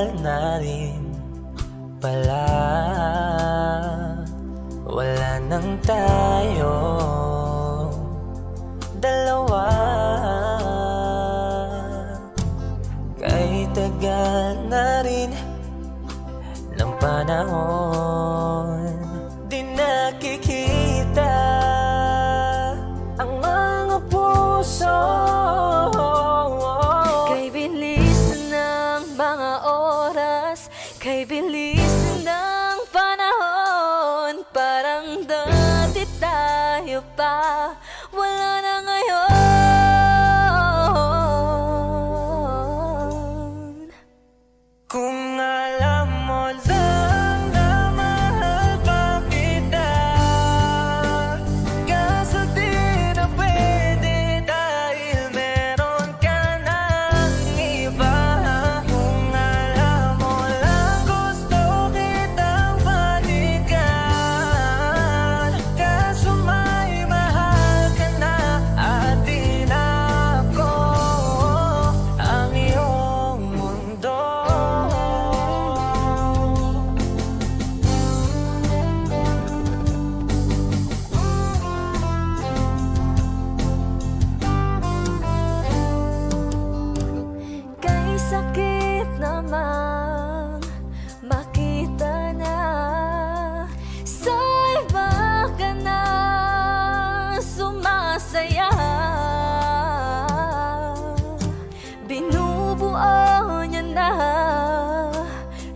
tagal na rin pala wala nang tayo dalawa. Kay tagal na rin ng panahon, di nakikita ang mga puso. Kay bilis ng mga oras, kay bilis ng panahon, parang dati tayo pa, wala na ngayon. Kung alam mo lang na mahal pa kita, kaso di na pwede dahil meron ka ng iba. Kung alam mo lang gusto kitang balikan, kaso may mahal ka na at di na ako ang iyong mundo. Kay sakit namang makita na sa iba ka na sumasaya. Binubuo niya na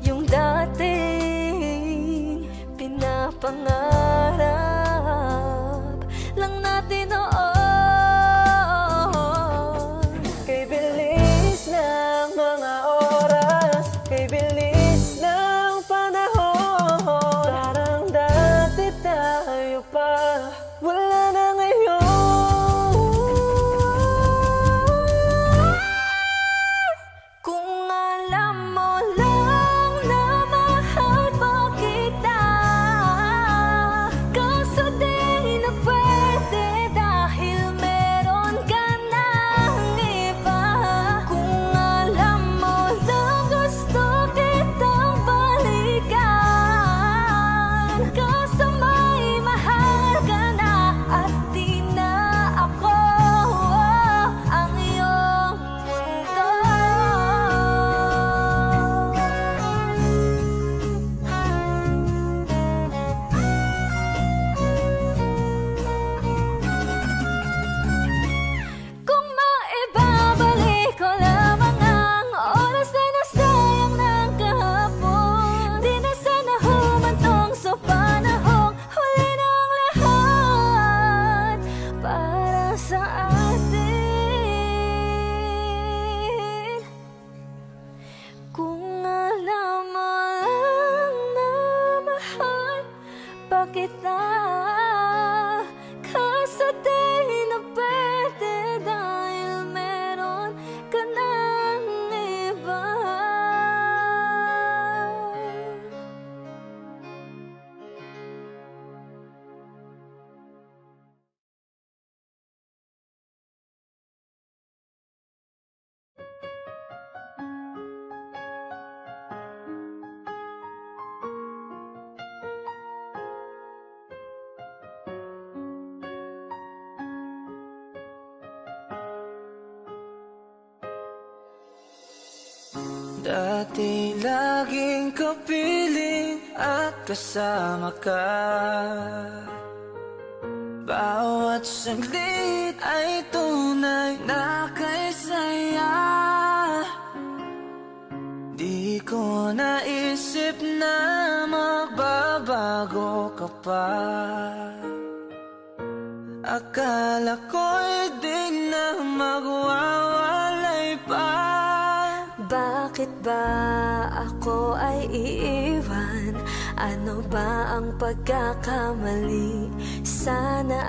yung dating pinapangarap lang natin noon. Kay bilis ng mga oras, kay bilis ng panahon, parang dati tayo pa, wala na ngayon. Kung alam mo lang na mahal pa kita, kaso di na pwede dahil meron ka ng iba. Kung alam mo lang gusto kitang balikan, kaso may mahal ka na at di na ako ang iyong mundo. Kung maibabalik ko lamang ang oras na nasayang ng kahapon, di na sana humantong sa panahong huli ng lahat para sa atin. Kung alam mo lang na mahal pa kita, kaso di na pwede dahil meron ka ng iba. Dati laging kapiling at kasama ka, bawat saglit ay tunay na kay saya. Di ko naisip na magbabago ka pa, akala ko'y di na magwawalay pa. Bakit ba ako ay iiwan? Ano ba ang pagkakamali? Sana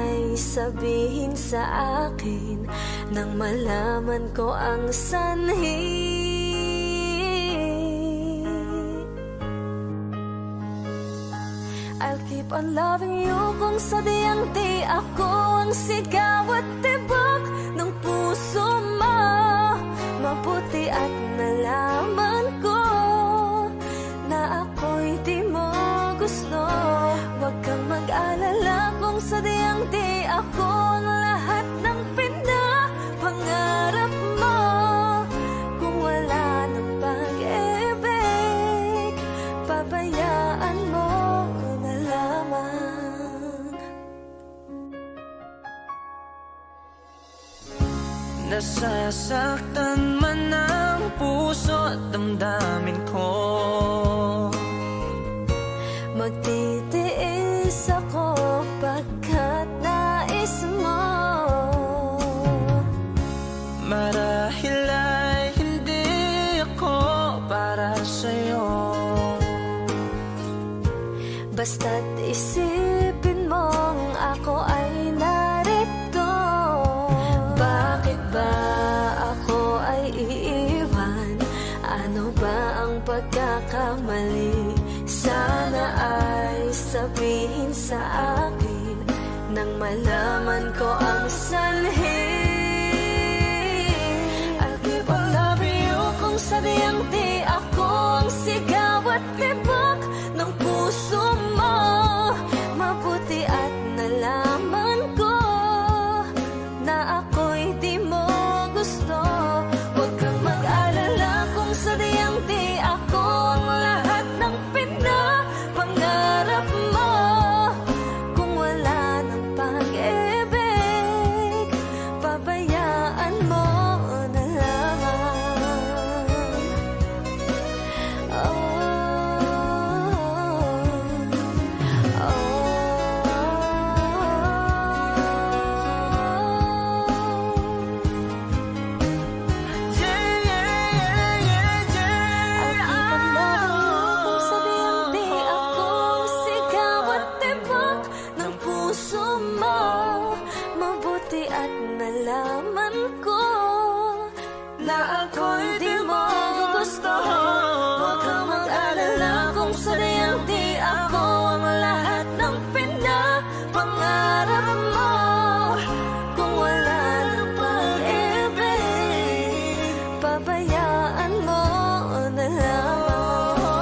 ay sabihin sa akin nang malaman ko ang sanhi. I'll keep on loving you kung sadyang di ako ang sigaw at tibok ng puso mo. Mabuti at nalaman ko gusto. Huwag kang mag-alala kung sadyang di ako ang lahat ng pinapangarap mo. Kung wala ng pag-ibig, pabayaan mo na lamang. Nasasaktan man ang puso at damdamin ko, magtitiis ako pagkat nais mo. marahil ay hindi ako para sa'yo. Basta't isipin mong ako ay narito. Bakit ba ako ay iiwan? Ano ba ang pagkakamali? Sana ay sabihin sa akin nang malaman ko ang sanhi. I'll keep on loving you kung sadyang di ako ang sigaw at tibok ng puso mo. Mabuti at nalaman ko na ako'y di mo gusto. Huwag kang mag-alala kung sadyang di ako ang lahat ng pinapangarap mo. Kung wala ng pag-ibig, pabayaan mo na lamang. Mabuti at nalaman ko na ako'y di mo gusto. Huwag kang mag-alala kung sadyang di ako ang lahat ng pinapangarap mo. Kung wala ng pag-ibig, pabayaan mo na lamang.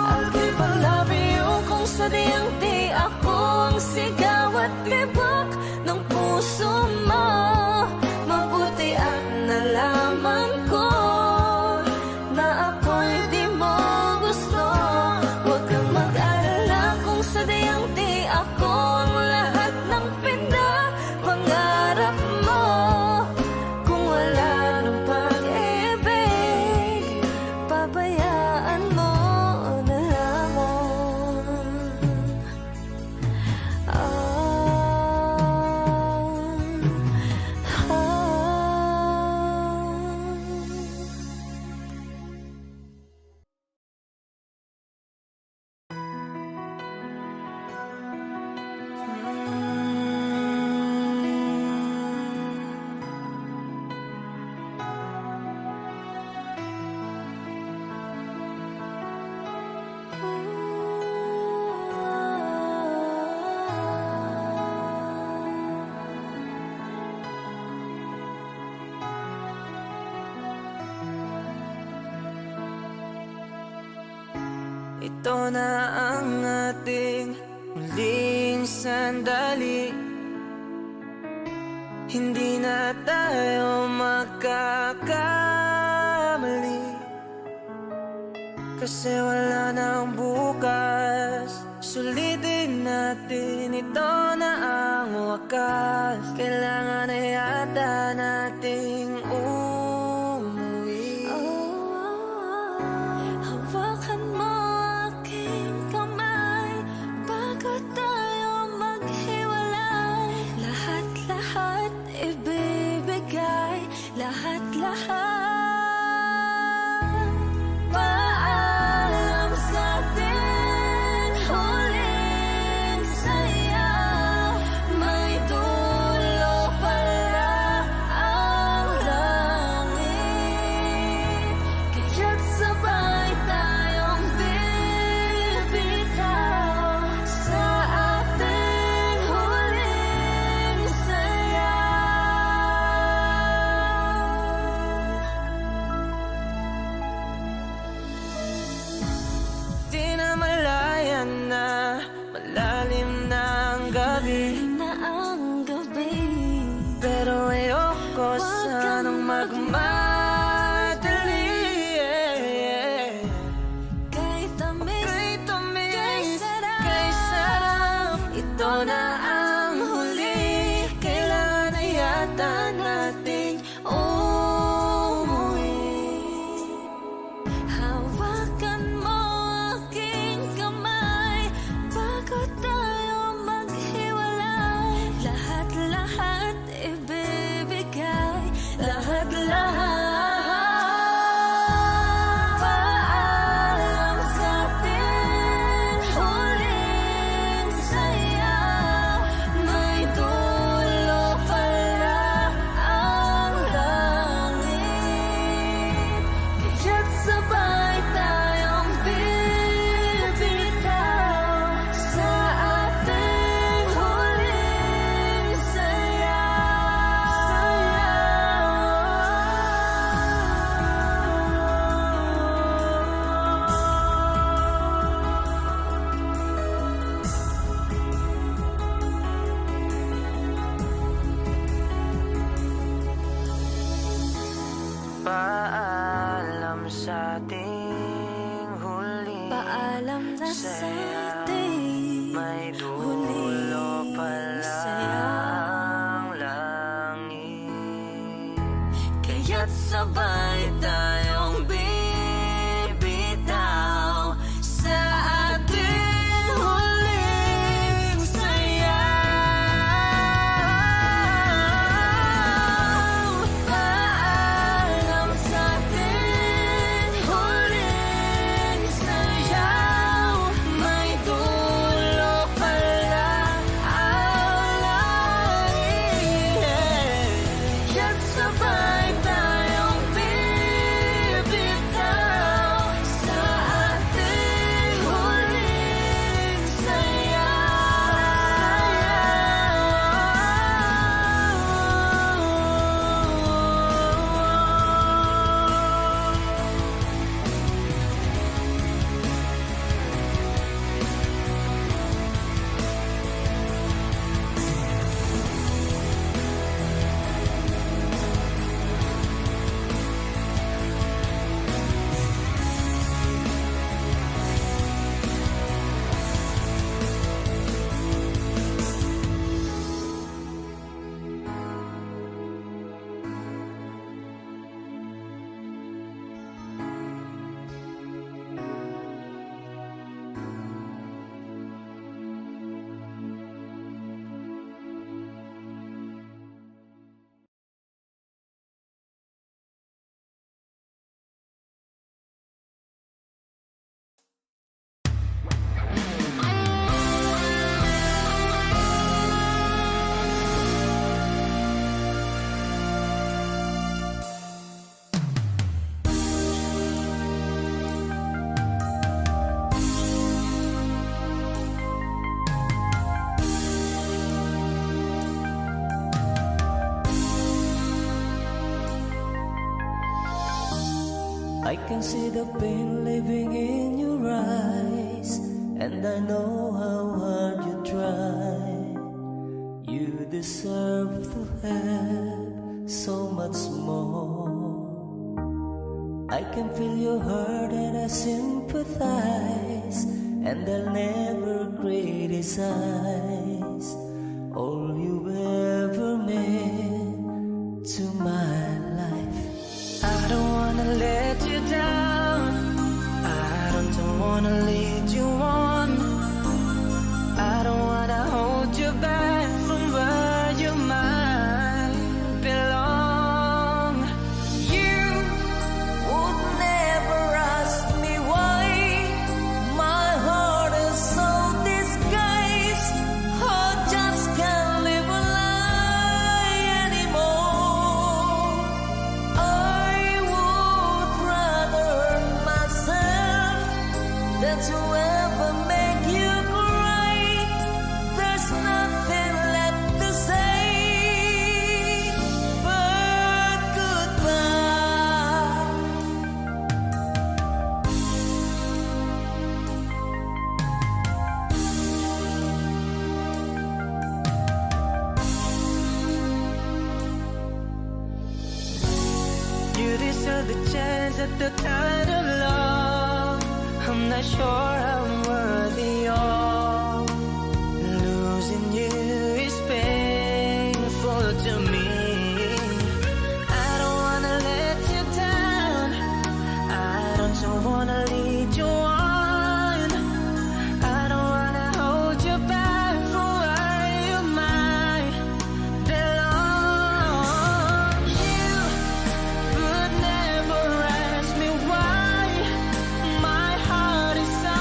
I'll keep on loving you kung sadyang di ako ang sigaw at tibok ng puso mo. Mabuti at nalaman ko na ako'y di mo gusto. Huwag kang mag-alala kung sadyang di ako ang lahat ng pinapangarap mo. Kung wala ng pag-ibig, pabayaan mo na lamang. Ito na ang ating muling sandali. Hindi na tayo magkakamali, kasi wala nang bukas. Sulitin natin, ito na ang wakas. Kailangan na yata nating umuwi. Hawakan mo aking kamay bago tayo maghiwalay. Lahat-lahat ibibigay, lahat-lahat. Paalam sa ating huling saya. May dulo pala ang para sa ating may dulo huling pala saya. ang langit. Kaya't sabay tayong bibitaw sa ating huling sayaw. Paalam sa ating huling sayaw. May dulo pala ang langit. Kaya't sabay tayong bibitaw sa ating huling sayaw. I can see the pain living in your eyes, and I know how hard you try. You deserve to have so much more. I can feel your heart and I sympathize, and I'll never criticize all you ever meant to my life. I don't wanna let you down, I don't wanna lead you on, I don't wanna hold you back from where you might belong. You would never ask me why my heart is so disguised. I just can't live a lie anymore. I would rather hurt myself than to ever make you cry. There's nothing left to say but goodbye. You deserve the chance at the kind of love I'm not sure I'm worthy of. Losing you is painful to me. I don't wanna let you down, I don't wanna lead you on, I don't wanna hold you back from where you might belong. You would never ask me why my heart is so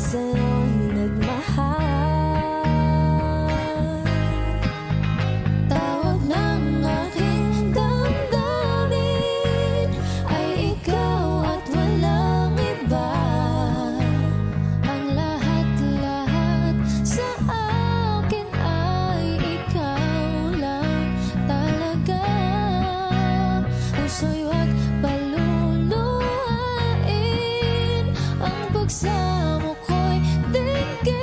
sa'yo'y nagmahal. Tawag ng aking damdamin ay ikaw at walang iba. Ang lahat-lahat sa akin ay ikaw lang talaga. Puso'y huwag paluluhain, ang pagsamo ko'y dinggin.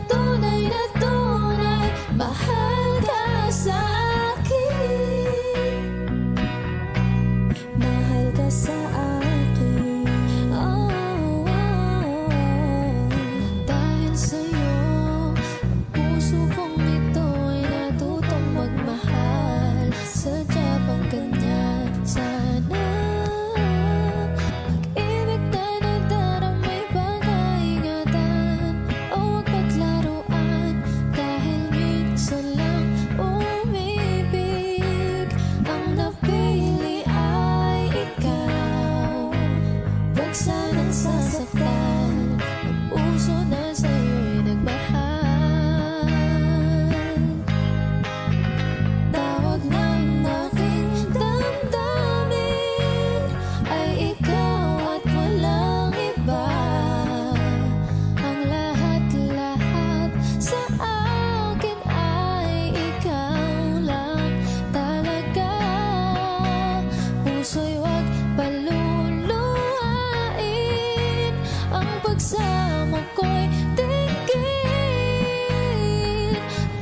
Tunay na tunay, mahal ka sa akin. Mahal ka sa akin. Oh, oh, oh. Dahil sa'yo, ang puso kong ito ay natutong magmahal. Sadya bang ganyan sana? Pag-ibig tayo nagdaramay, baka ingatan o huwag paglaruan. Dahil minsan lang umibig, ang napili ay ikaw. Huwag sanang sasaktan ang puso na sa'yo'y nagmahal. Tawag ng aking damdamin ay ikaw at walang iba. Ang lahat-lahat sa akin ay ikaw lang talaga. Puso'y huwag paluluhain, ang pagsamo ko'y dinggin.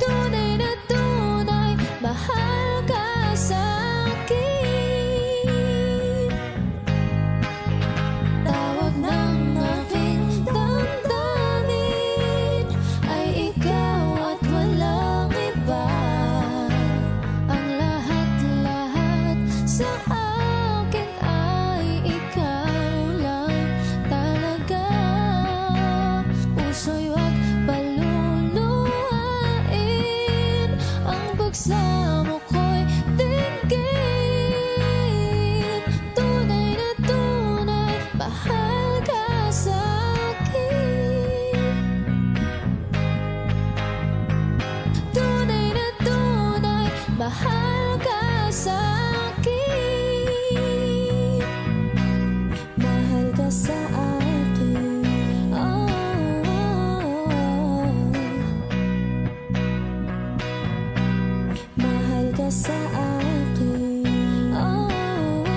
Tunay na tunay, mahal ka sa akin. Tawag ng aking damdamin ay ikaw at walang iba. Ang lahat-lahat sa akin ay ikaw lang talaga. Puso'y huwag paluluhain, ang pagsamo ko'y dinggin. Tunay na tunay, mahal ka sa akin. Tunay na tunay, mahal ka sa akin. Mahal ka sa akin. Oh, oh, oh. Mahal ka sa akin. Oh, oh, oh.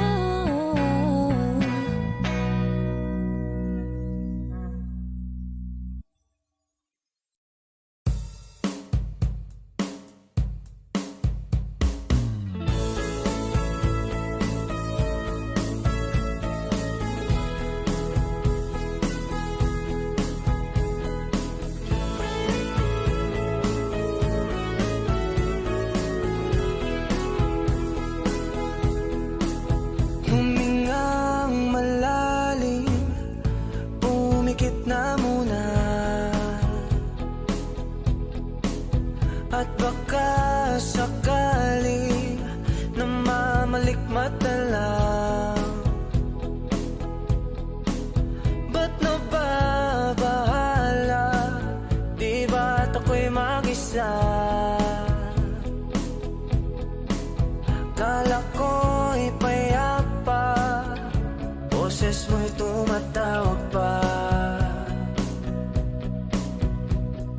Humingang malalim, pumikit na muna. At baka sakali namamalikmat na lang. Ba't nababahala? Di ba't ako'y mag-isa? Kala ko'y payapa, boses mo'y tumatawag pa.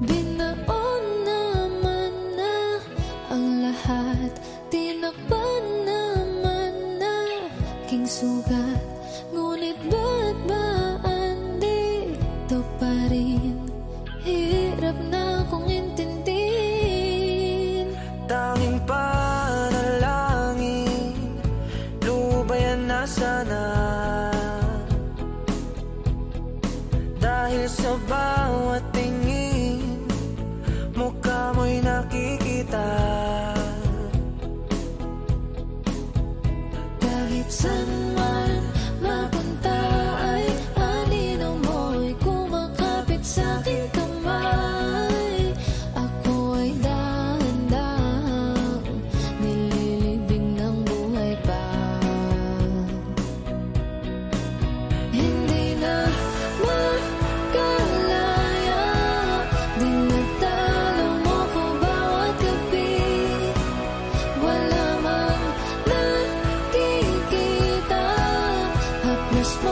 Binaon naman na ang lahat, tinakpan naman na aking sugat. Ngunit ba't ba andito pa rin? Hirap na akong intindihin. Tanging panalangin, lubayan na sana.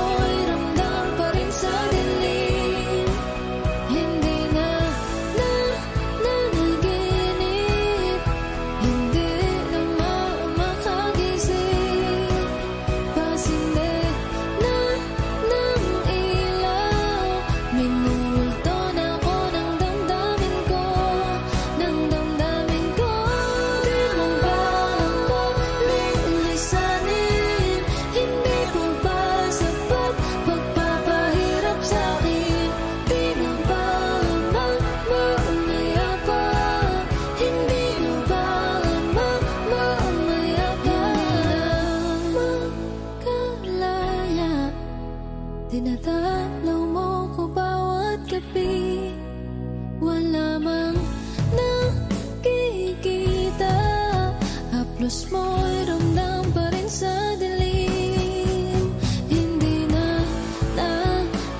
mo'y ramdam pa rin sa dilim. Hindi na nanaginip, hindi na makagising. Pasinde na ng ilaw, minulto na ako ng damdamin ko, ng damdamin ko. Di mo ba ako lilisanin? Hindi ko ba sapat pagpapahirap sa'kin? Di na ba mamaya pa? Hindi na ba mamaya pa? Makalaya, tinataplaw mo ko bawat gabi. Wala mang nakikita, haplos mo'y ramdam pa rin sa dilim. Hindi na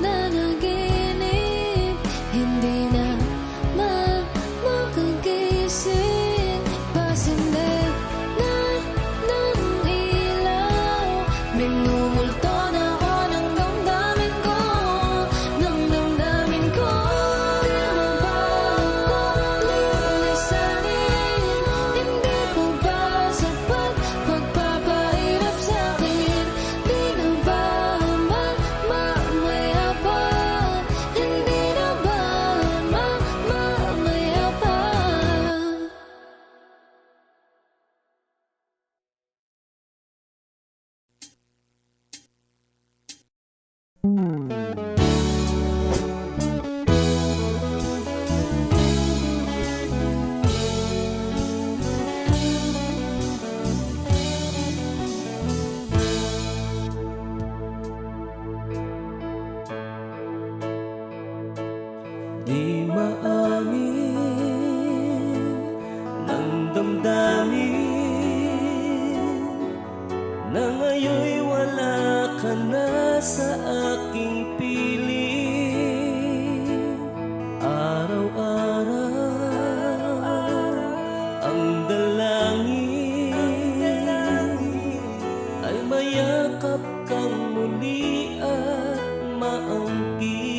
nanaginip, hindi na makagising. Pasinde na ng ilaw, minumulto na ako ng damdamin ko, ng damdamin ko. Di mo ba ako lilisanin? Hindi ko ba sapat pagpapahirap sa'kin? Di na ba mamaya pa? Hindi na ba mamaya pa? Di maamin ng damdamin na ngayon'y wala ka na sa aking piling. Araw-araw ang dalangin ay mayakap kang muli at maangkin.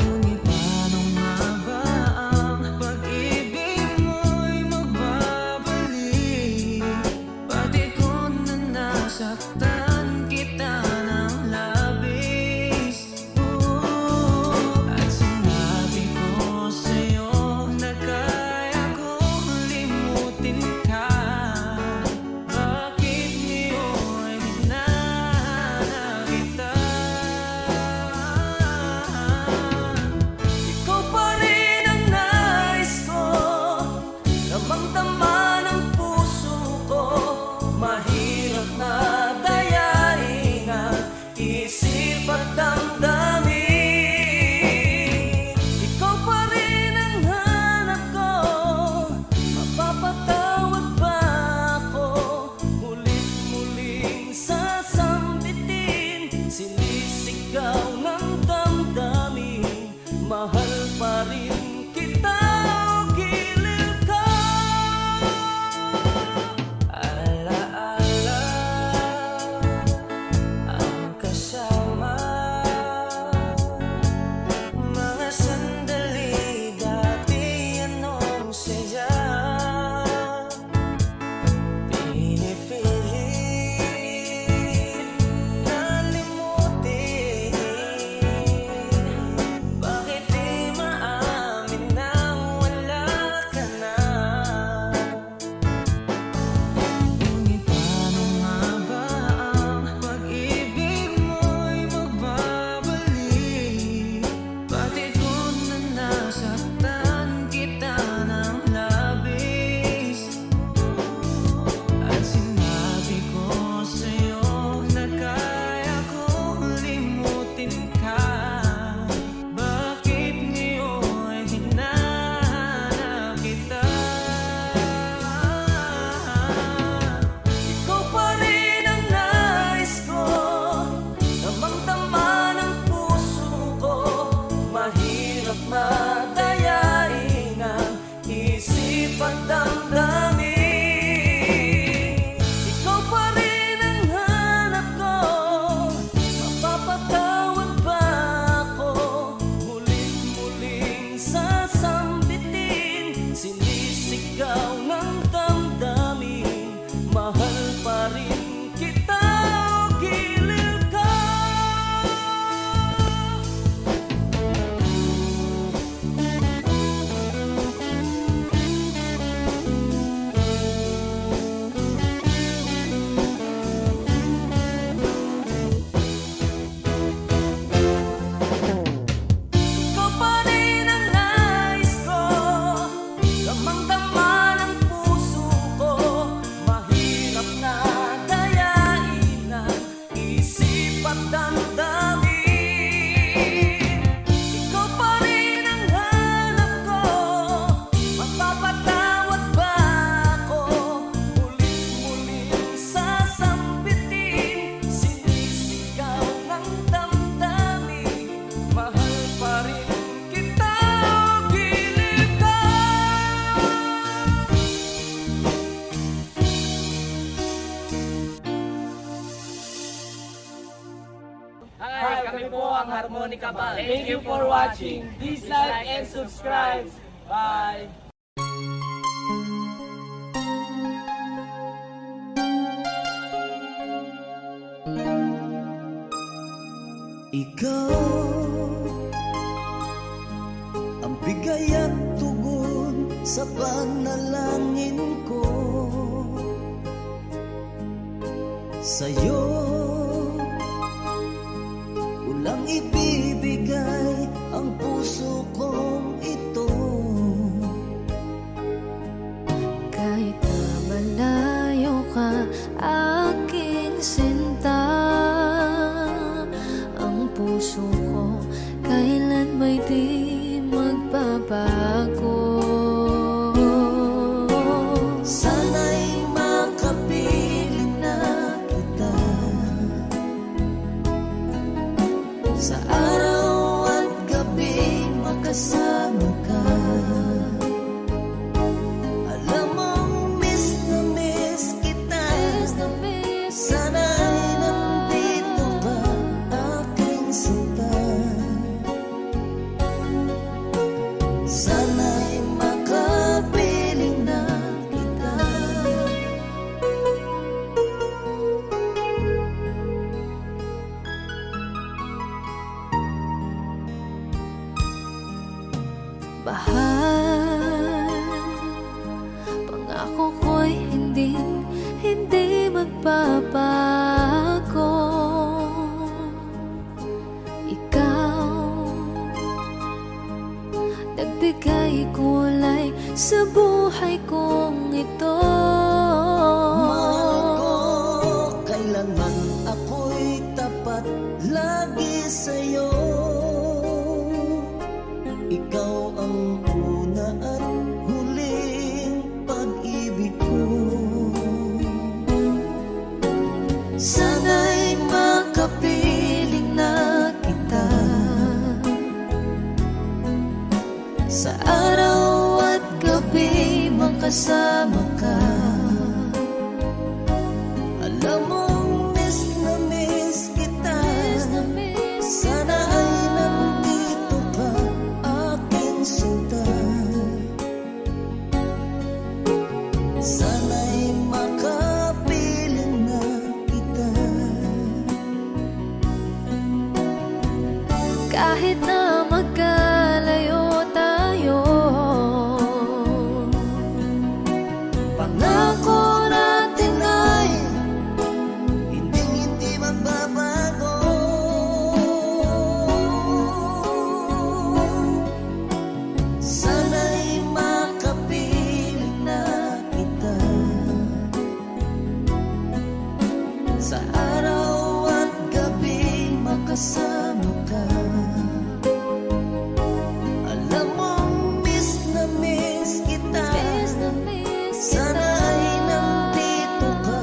Ngunit paano nga ba ang pag-ibig mo'y magbabalik? Pati ko na nasaktan kita ng labis. At sinabi ko sa'yo na kaya kong limutin ka. Bakit ngayon di na kita? Ikaw pa rin ang nais ko, damang-dama ng puso ko. Mahirap na dayain ang dapat damdamin. Ikaw pa rin ang hanap ko. Mapapatawad ba ako? Muling-muling sasambitin, sinisigaw ng damdamin. Mahal pa rin kita, gilid ka. Hi, kami po ang Harmonica Band. Thank you for watching. Please like and subscribe. Bye! Ikaw ang bigay at tugon sa panalangin ko. Sa'yo ulang ibibigay ang puso kong ito. Kahit na malayo ka, aking sinta, ang puso ko kailan may di magbabago. Sana'y makapiling na kita sa araw at gabi, makasama ka. Alam mong miss na miss kita. Sana'y nandito ka, aking sinta. Sana'y makapiling na kita. Bahal, pangako ko'y hindi magbabago. Ikaw, nagbigay kulay sa buhay kong ito. Mahal ko, kailanman ako'y tapat lagi sa'yo. Ikaw ang una at huling pag-ibig ko. Sana'y makapiling na kita sa araw at gabi, makasama ka. Alam mong miss na miss kita. Sana ay nandito ka, aking sinta. Sana'y makapiling na kita. Kahit na magkalayo tayo, Pangako natin ay hindi magbabago. Sana'y makapiling na kita sa araw at gabi, makasama ka. Alam mong miss na miss kita. Sana'y nandito ka,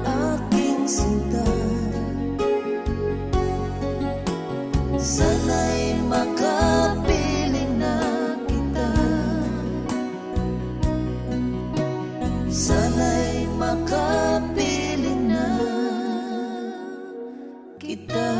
aking sinta. Sana'y makapiling na kita. Sana'y makapiling na kita.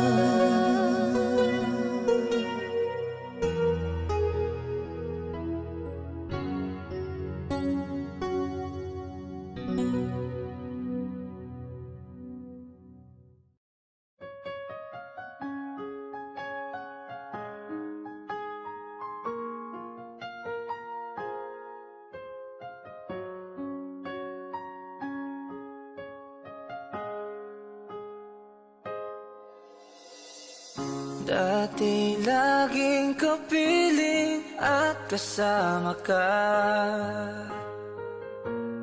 Dati laging kapiling at kasama ka.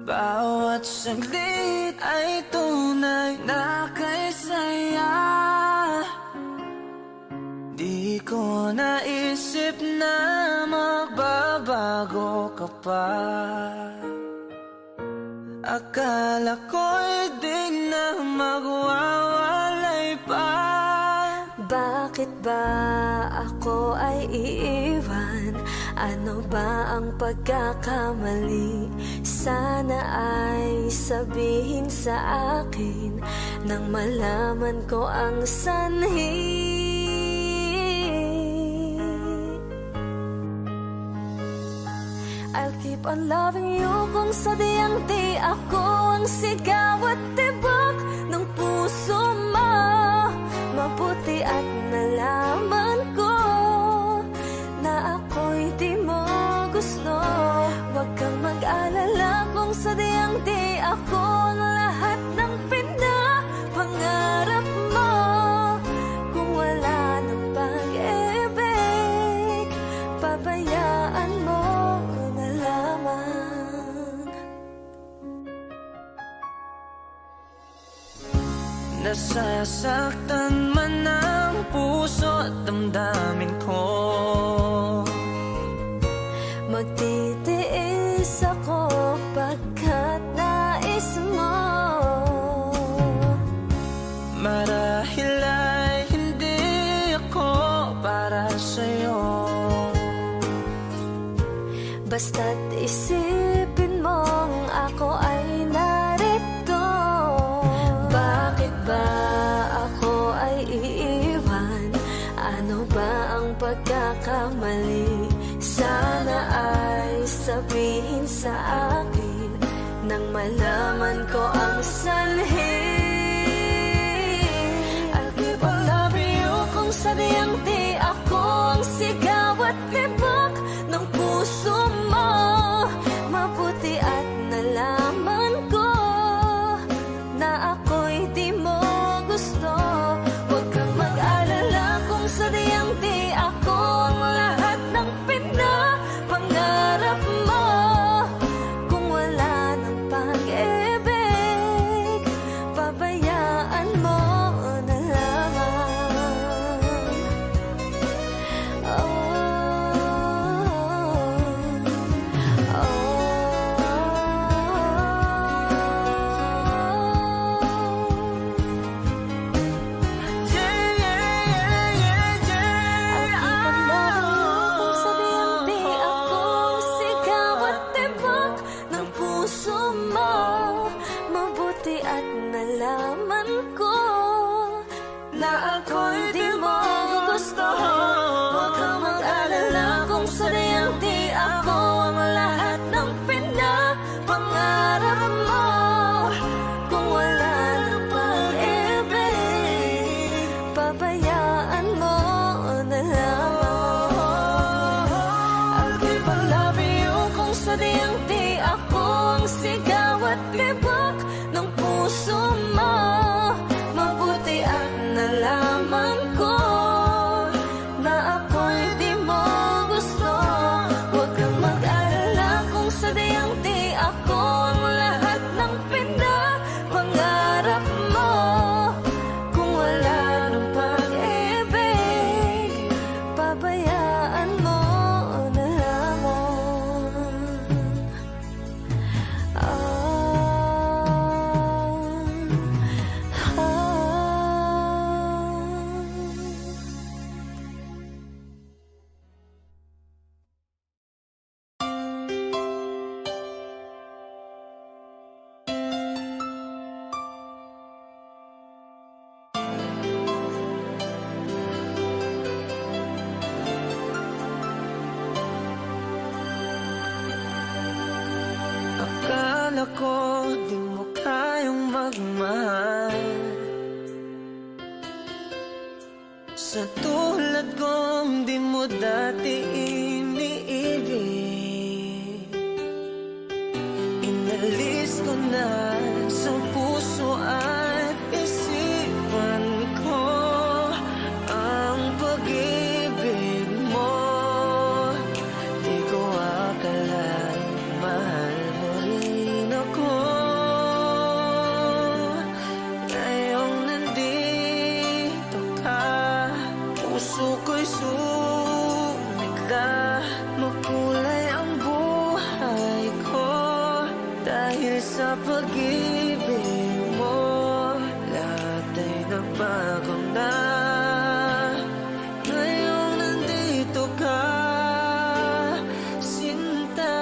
Bawat saglit ay tunay na kay saya. naisip na magbabago ka pa. Akala ko'y di na magwawalay pa. Bakit ba ako ay iiwan? Ano ba ang pagkakamali? Sana ay sabihin sa akin nang malaman ko ang sanhi. I'll keep on loving you kung sadyang di ako ang sigaw at tibok ng puso mo. Mabuti at nalaman ko na ako'y di mo gusto. Huwag kang mag-alala kung sadyang di ako ang lahat ng pinapangarap mo. Kung wala ng pag-ibig, pabayaan mo na lamang. Nasasaktan man ang puso at damdamin ko. Magtitiis ako pagkat nais mo. Marahil ay hindi ako para sa'yo. Basta't isipin mong ako ay narito. Bakit ba ako ay iiwan? Ano ba ang pagkakamali? Sana ay sabihin sa akin nang malaman ko ang sanhi. I'll keep on loving you kung sadyang di ako ang sigaw at tibok ng puso mo. Mabuti at nalaman ko na ako'y di mo gusto. Huwag kang mag-alala kung sadyang di ako ang lahat ng pinapangarap mo. Kung wala ng pag-ibig, pabayaan mo na lamang. Nalaman ko na ako'y di mo gusto. Huwag kang mag-alala kung sadyang di ako ang lahat ng pinapangarap mo. Kung wala ng pag-ibig, pabayaan mo na lamang. I'll keep on loving you kung sadyang di ako ang sigaw at tibok ng puso mo. Mabuti at nalaman ko na ako'y di mo gusto. Huwag kang mag-alala kung sadyang di ako ang lahat ng pinapangarap mo. Kung wala ng pag-ibig, pabayaan mo na lamang. Akala ko di mo kayang magmahal. Sa tulad kong di mo dati iniibig. Inalis ko na sa puso at isipan ko ang pag-ibig mo. Di ko akalain mahal mo rin ako. Ngayong nandito ka, puso ko'y pag-ibig mo, lahat ay nagbago na. Ngayong nandito ka, sinta.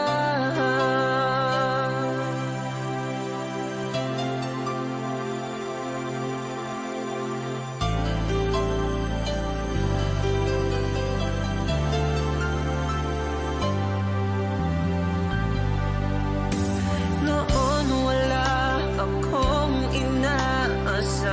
Noon wala akong inaasahan,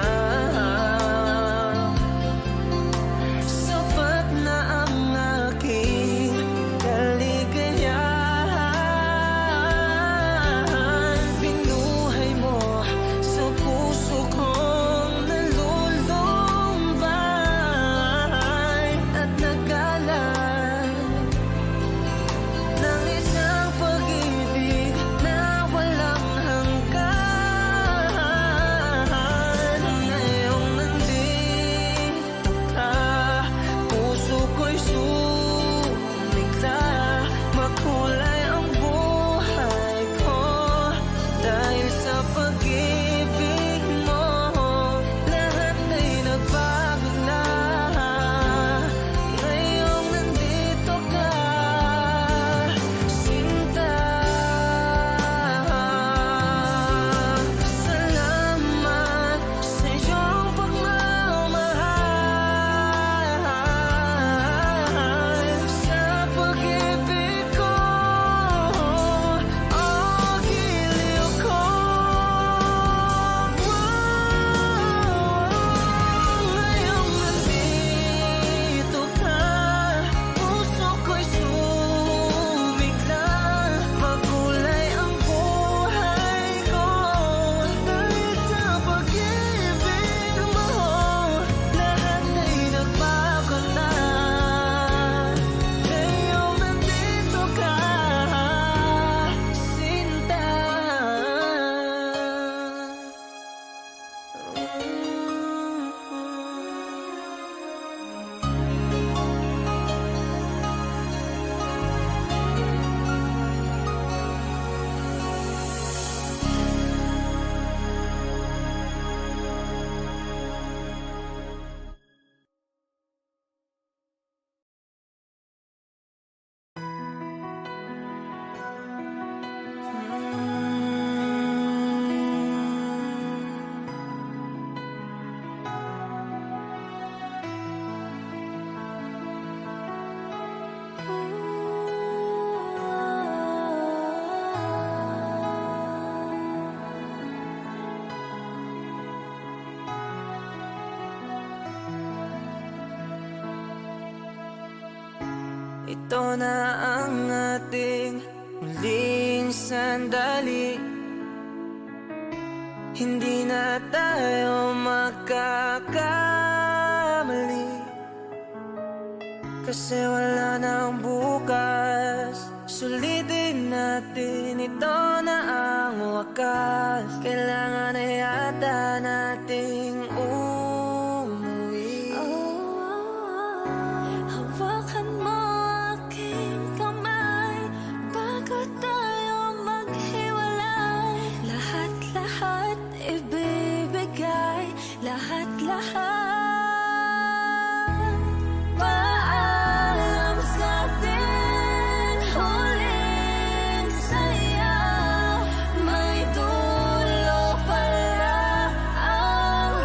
sapat na ang aking kaligayahan. Binuhay mo sa puso kong nalulumbay at nagalan ng isang pag-ibig na walang hanggan. Ngayong nandito ka, puso ko'y sumigla. Makulay ang buhay ko dahil sa pag-ibig mo. Lahat ay nagbago na. Ngayong nandito ka, sinta. Salamat sa iyong pagmamahal, sa pag-ibig ko, o giliw ko. Ngayong nandito ka, puso ko'y sumigla. Makulay ang buhay ko dahil sa pag-ibig mo. Lahat ay nagbago na. Ngayong nandito ka, sinta. Ito na ang ating muling sandali. Hindi na tayo magkakamali, kasi wala nang bukas. Sulitin natin, ito na ang wakas. Kailangan na yata nating umuwi. Hawakan mo aking kamay bago tayo maghiwalay. Lahat-lahat ibibigay, lahat-lahat. Paalam sa atin, huling saya. May dulo pala ang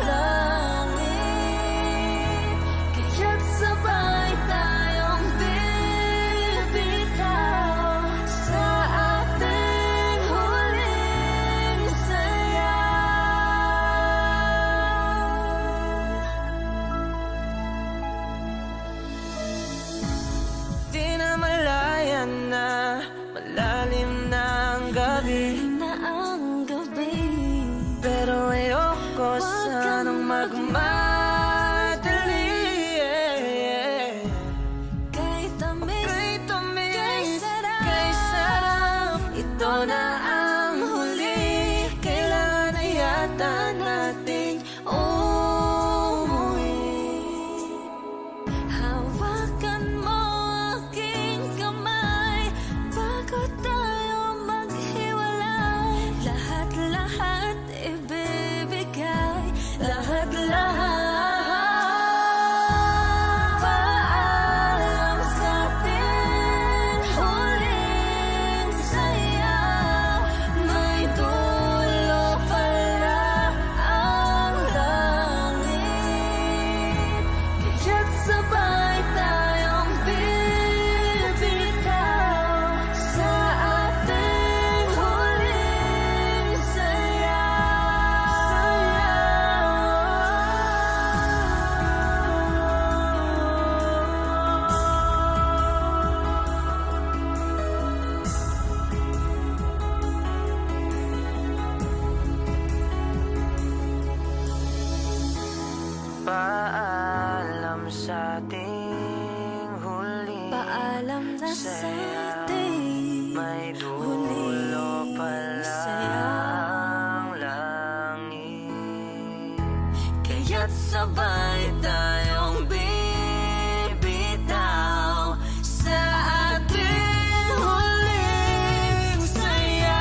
sa ating huli. Paalam na sa ating May huli. dulo pala Saya. ang langit. Kaya't sabay tayong bibitaw sa ating huling sayaw.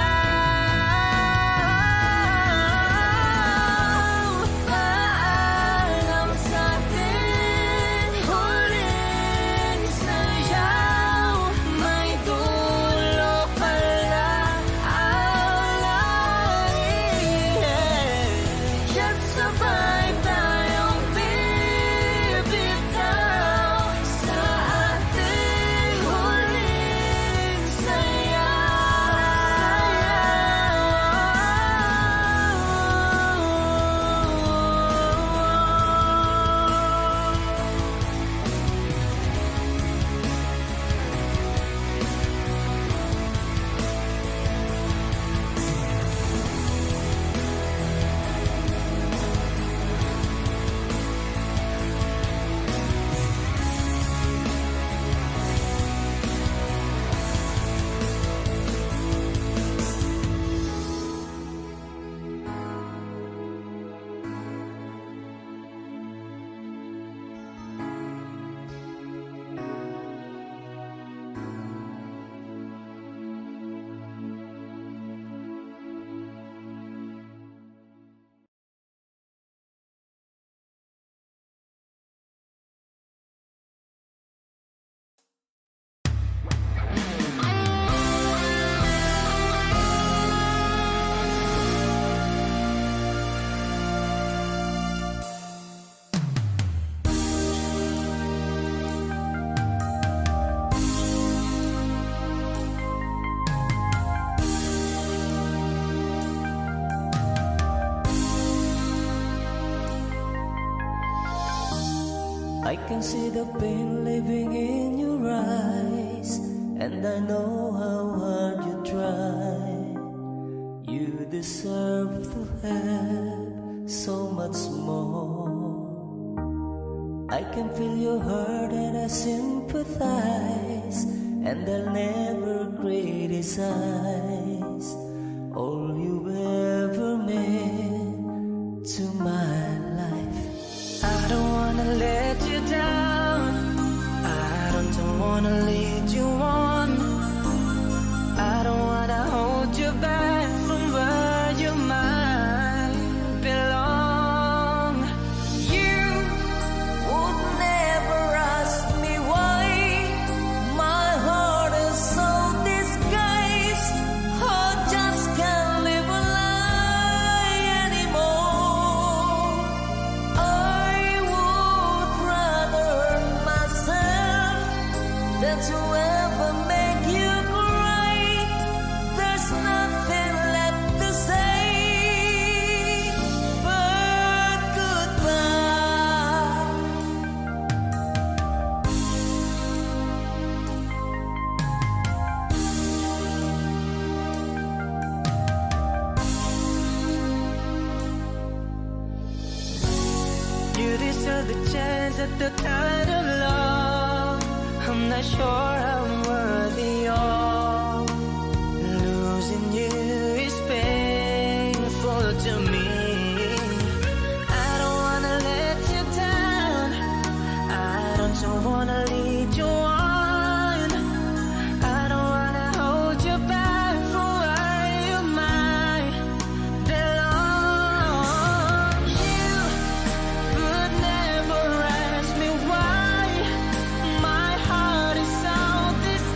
Paalam sa ating huling sayaw. May dulo pala ang langit. Kaya't sabay tayong bibitaw sa ating huling sayaw. I can see the pain living in your eyes, and I know how hard you try. You deserve to have so much more. I can feel your heart and I sympathize, and I'll never criticize all you ever meant to my life. I don't wanna let you down, I don't wanna lead you on, I don't wanna hold you back from where you might belong. You would never ask me why my heart is so disguised. I just can't live a lie anymore. I would rather hurt myself than to ever make you cry. There's nothing left to say but goodbye. You deserve the chance at the kind of love I'm not sure I'm worthy of. Losing you is painful to me. I don't wanna let you down, I don't wanna lead you on, I don't wanna hold you back from where you might belong. You would never ask me why my heart is so disguised.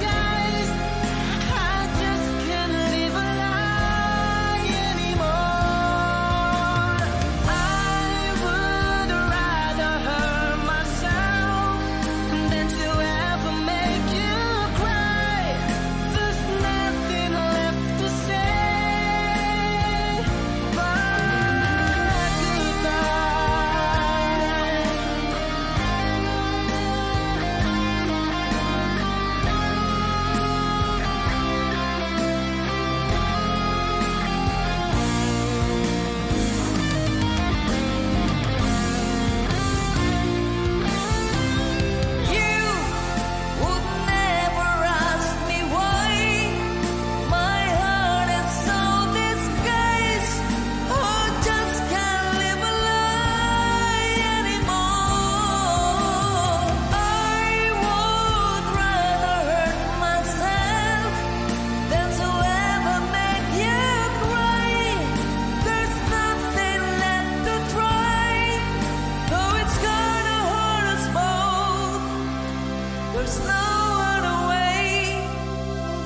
There's no other way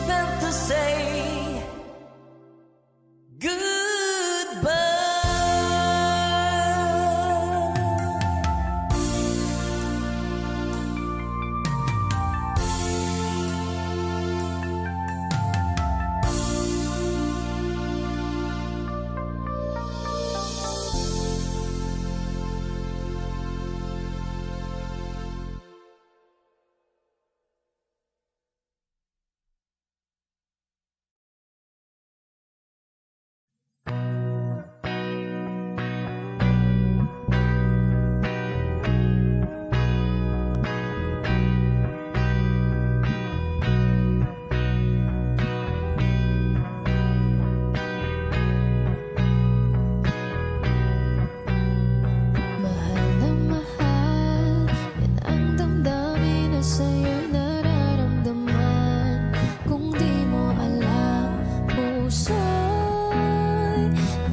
than to say goodbye. Mahal na mahal, yan ang damdamin na sa'yo'y nararamdaman. Kung di mo alam, puso'y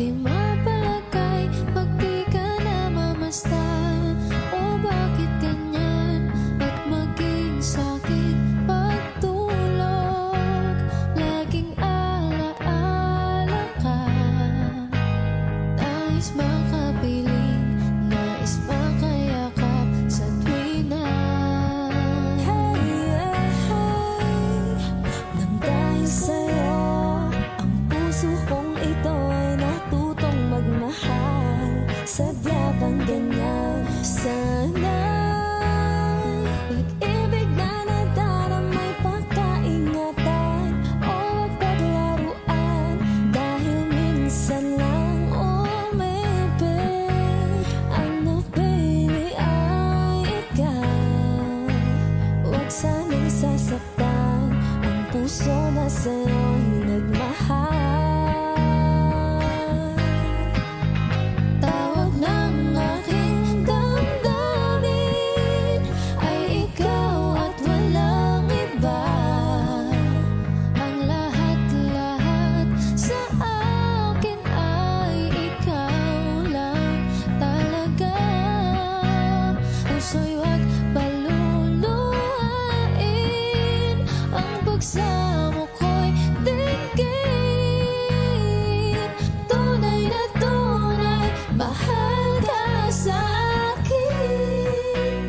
di mapalagay pag di ka namamasdan. O bakit ganyan at maging sakit pagtulog? Laging alaala ka, nais makapiling, nais makayakap sa tuwina. Nang dahil sa'yo, ang puso kong ito ay natutong magmahal. Sadya bang ganyan? Sana'y pag-ibig na nadaramay pagkaingatan o wag paglaruan. Dahil minsan lang umibig, ang napili ay ikaw. Huwag sanang sasaktan ang puso na sa'yo'y nagmahal. Tawag ng aking damdamin ay ikaw at walang iba. Ang lahat-lahat sa akin ay ikaw lang talaga. Puso'y huwag paluluhain, ang pagsamo ko'y dinggin. Tunay na tunay, mahal ka sa akin.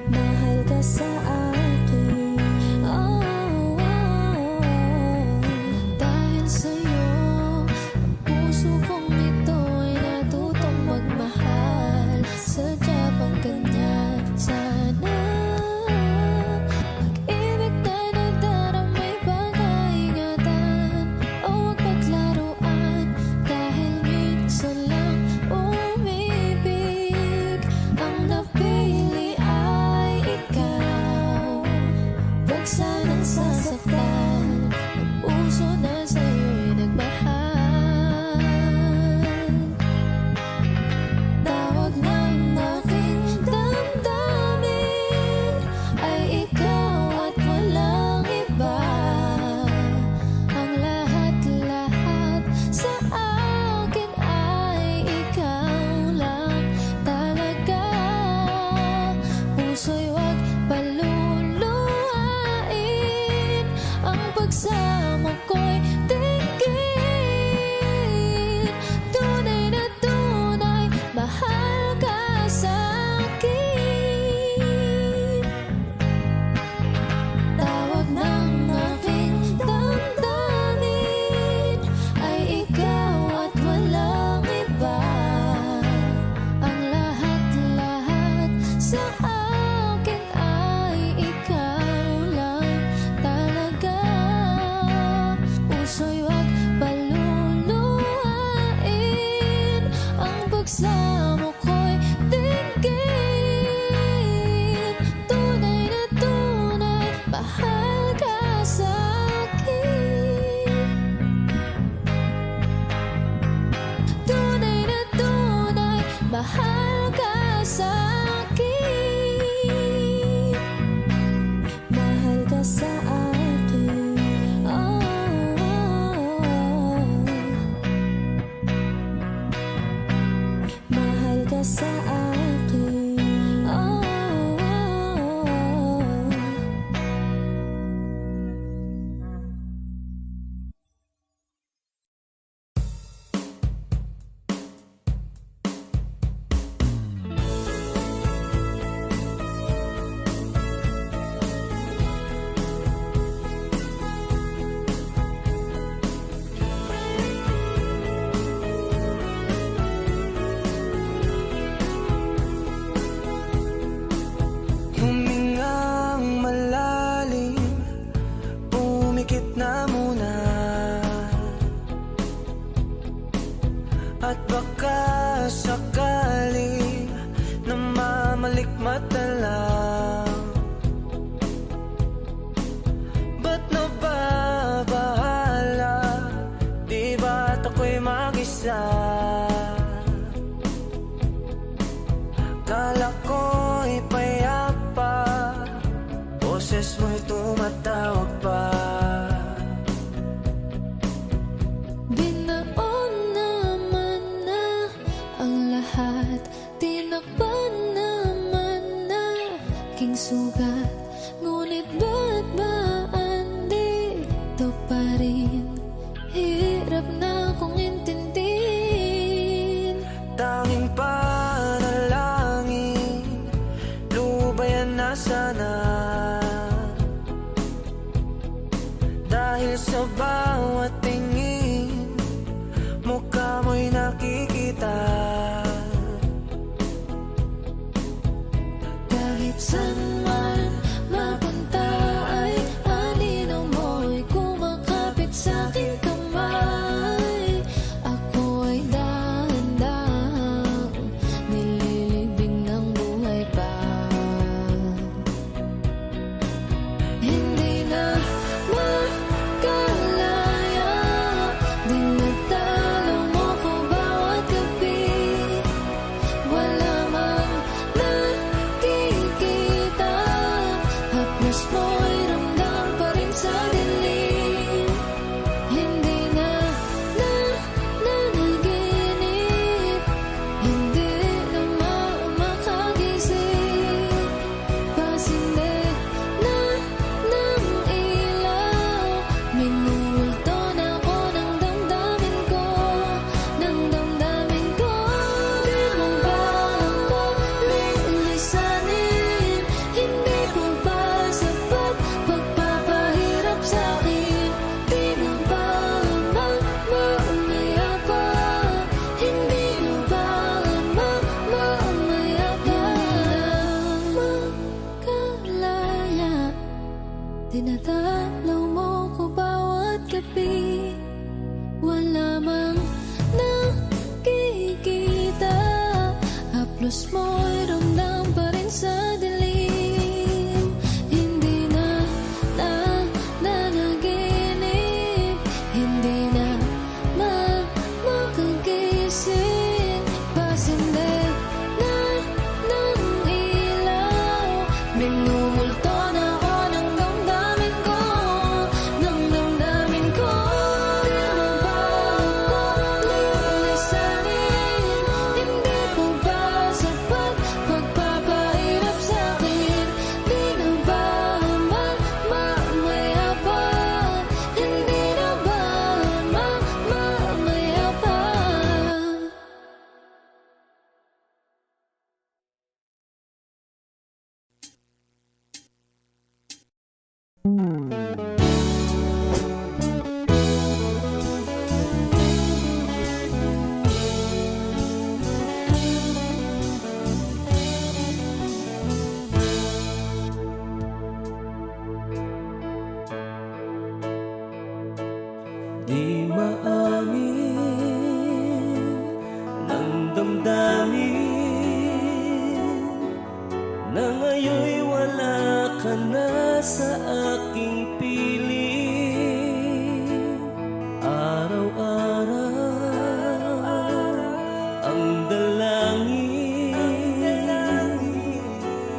Mahal ka sa akin. Oh, oh, oh. Dahil sa'yo, ang puso kong ito ay natutong magmahal. Sadya bang ganyan? malikmat na lang. Ba't nababahala? Di ba't ako'y mag-isa? Kala ko'y payapa, boses mo'y tumatawag pa. Binaon naman na ang lahat, tinakpan naman na king sugat. Ngunit ba't ba andito pa rin? Hirap na kong intindihin. Tanging panalangin, lubayan na sana. Dahil sa bawat tingin, mukha mo'y nakikita. Kahit saan man mapunta ay anino mo'y kumakapit sa aking kamay. Ako ay dahan-dahang nililibing ng buhay pa. Hindi na makalaya, dinadalaw mo ko bawat gabi. Wala mang nakikita, haplos mo'y ramdam pa rin sa dilim. Hindi na nanaginip, hindi na makagising. Pasinde na ng ilaw, minulto na ako ng damdamin ko, ng damdamin ko. Di mo ba ako lilisanin? Hindi ko ba sapat pagpapahirap sa'kin? Di na ba mamaya pa? Hindi na ba mamaya pa? Makalaya, dinadalaw mo ko bawat gabi. Wala mang nakikita, haplos mo'y ramdam pa rin sa dilim. Hindi na nanaginip, hindi na makagising. Pasinde na ng ilaw, minumulto na ako ng damdamin ko, ng damdamin ko. Di mo ba ako lilisanin? Hindi ko ba sapat pagpapahirap sa'kin? Di na ba mamaya pa? Hindi na ba mamaya pa? Di maamin ng damdamin na ngayon'y wala ka na sa aking piling. Araw-araw ang dalangin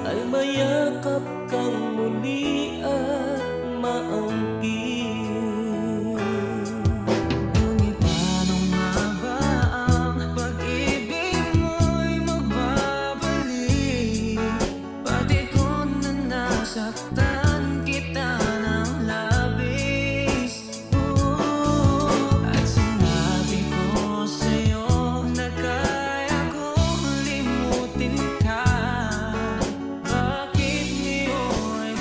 ay mayakap kang muli at maangkin. Ngunit paano nga ba ang pag-ibig mo'y magbabalik? Pati ko na nasaktan kita ng labis. At sinabi ko sa'yo na kaya kong limutin ka. Bakit ngayon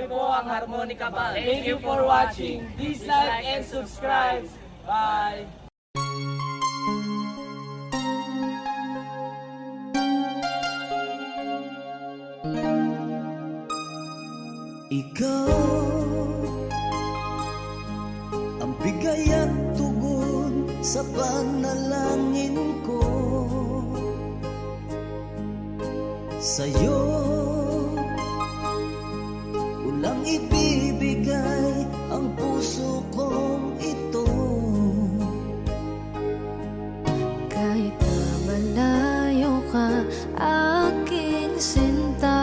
po ang Harmonica Band. Thank you for watching. Please like and subscribe. Bye! Ikaw ang bigay at tugon sa panalangin ko. Sa'yo ulang ibibigay ang puso kong ito. Kahit na malayo ka, aking sinta,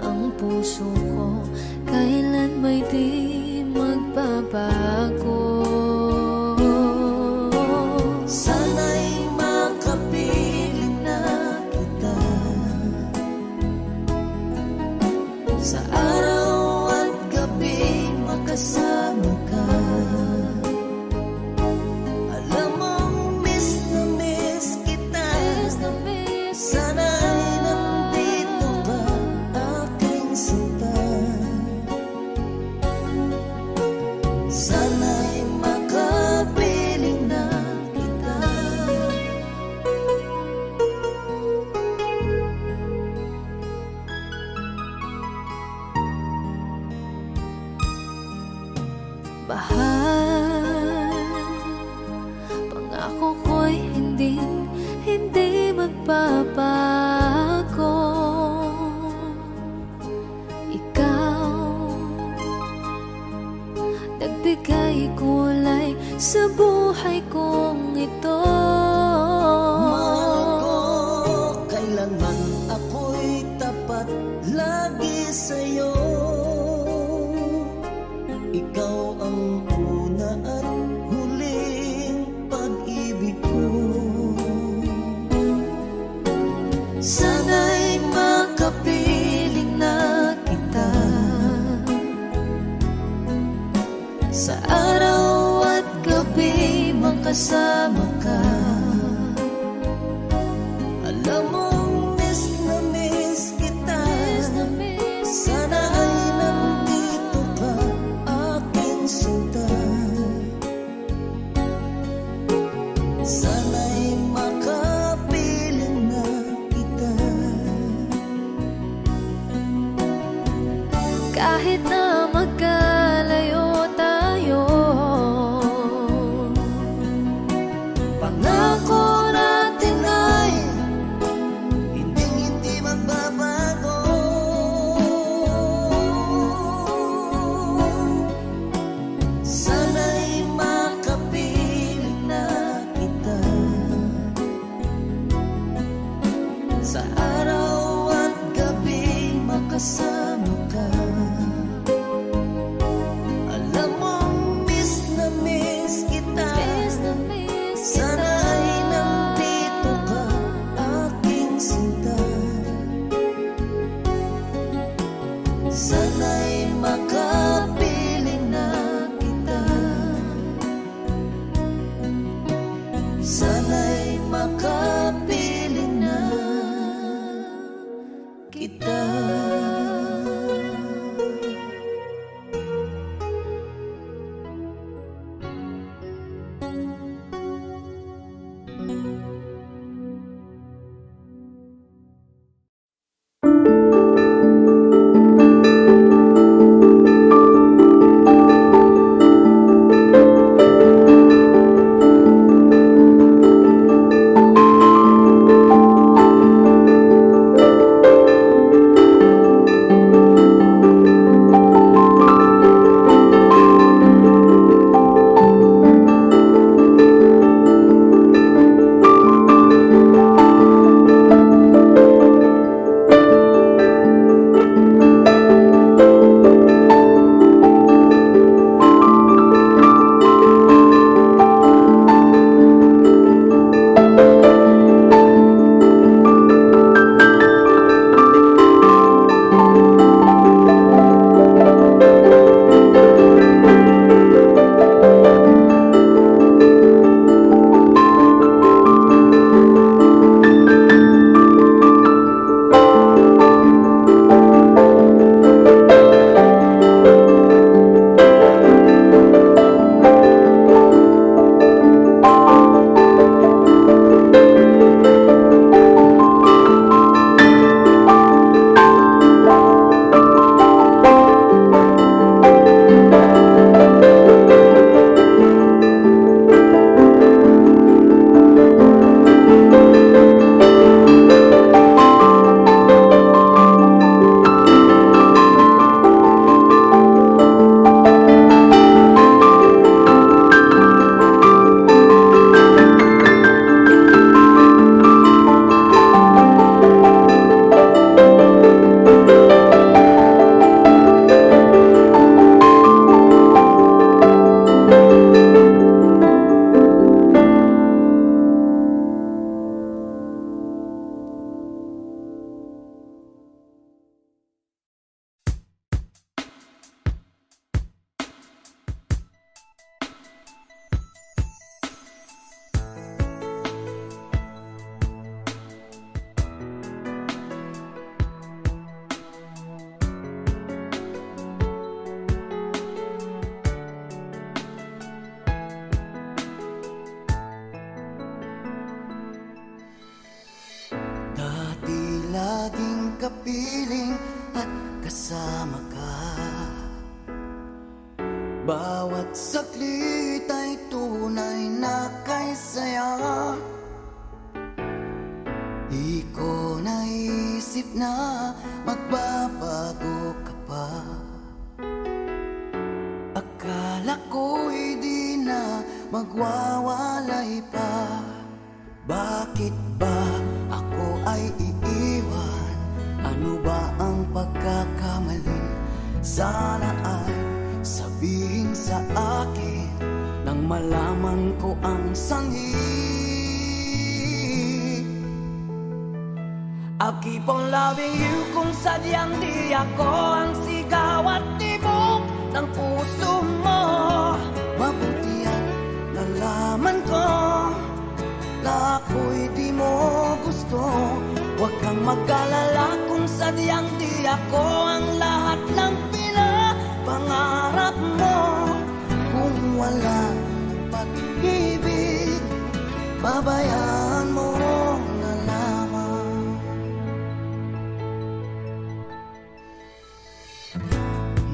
ang puso ko kailan may di magbabago. Sana'y makapiling na kita sa araw at gabi, makasama ka. Alam mong miss na miss kita. Sana'y nandito ka, aking sinta. Sana'y makapiling na kita. Bahal, pangako ko'y hindi magbabago. Ikaw, nagbigay kulay sa buhay kong ito. Mahal ko, kailanman ako'y tapat lagi sa'yo. Ikaw ang una at huling pag-ibig ko. Sana'y makapiling na kita sa araw at gabi, makasama ka. Alam mong miss na miss kita. Sana ay nandito ka, aking sinta. Sana'y makapiling na kita. Kahit na magkalayo tayo, Pangako natin ay hindi magbabago. Sana'y makapiling na kita sa araw at gabi, makasama ka. Alam mong miss na miss kita. Sana ay nandito ka, aking sinta. Sana'y makapiling na kita. Sana'y makapiling na kita. kapiling at kasama ka. Bawat saglit ay tunay na kay saya. Di ko naisip na magbabago ka pa. Akala ko'y di na magwawalay pa. Bakit ba ako ay iiwan? Ano ba ang pagkakamali? Sana ay sabihin sa akin nang malaman ko ang sanhi. I'll keep on loving you kung sadyang di ako ang sigaw at tibok ng puso mo. Mabuti at nalaman ko na ako'y di mo gusto. Huwag kang mag-alala kung sadyang di ako ang lahat ng pinapangarap mo. Kung wala pag-ibig, babayaan mo na lamang.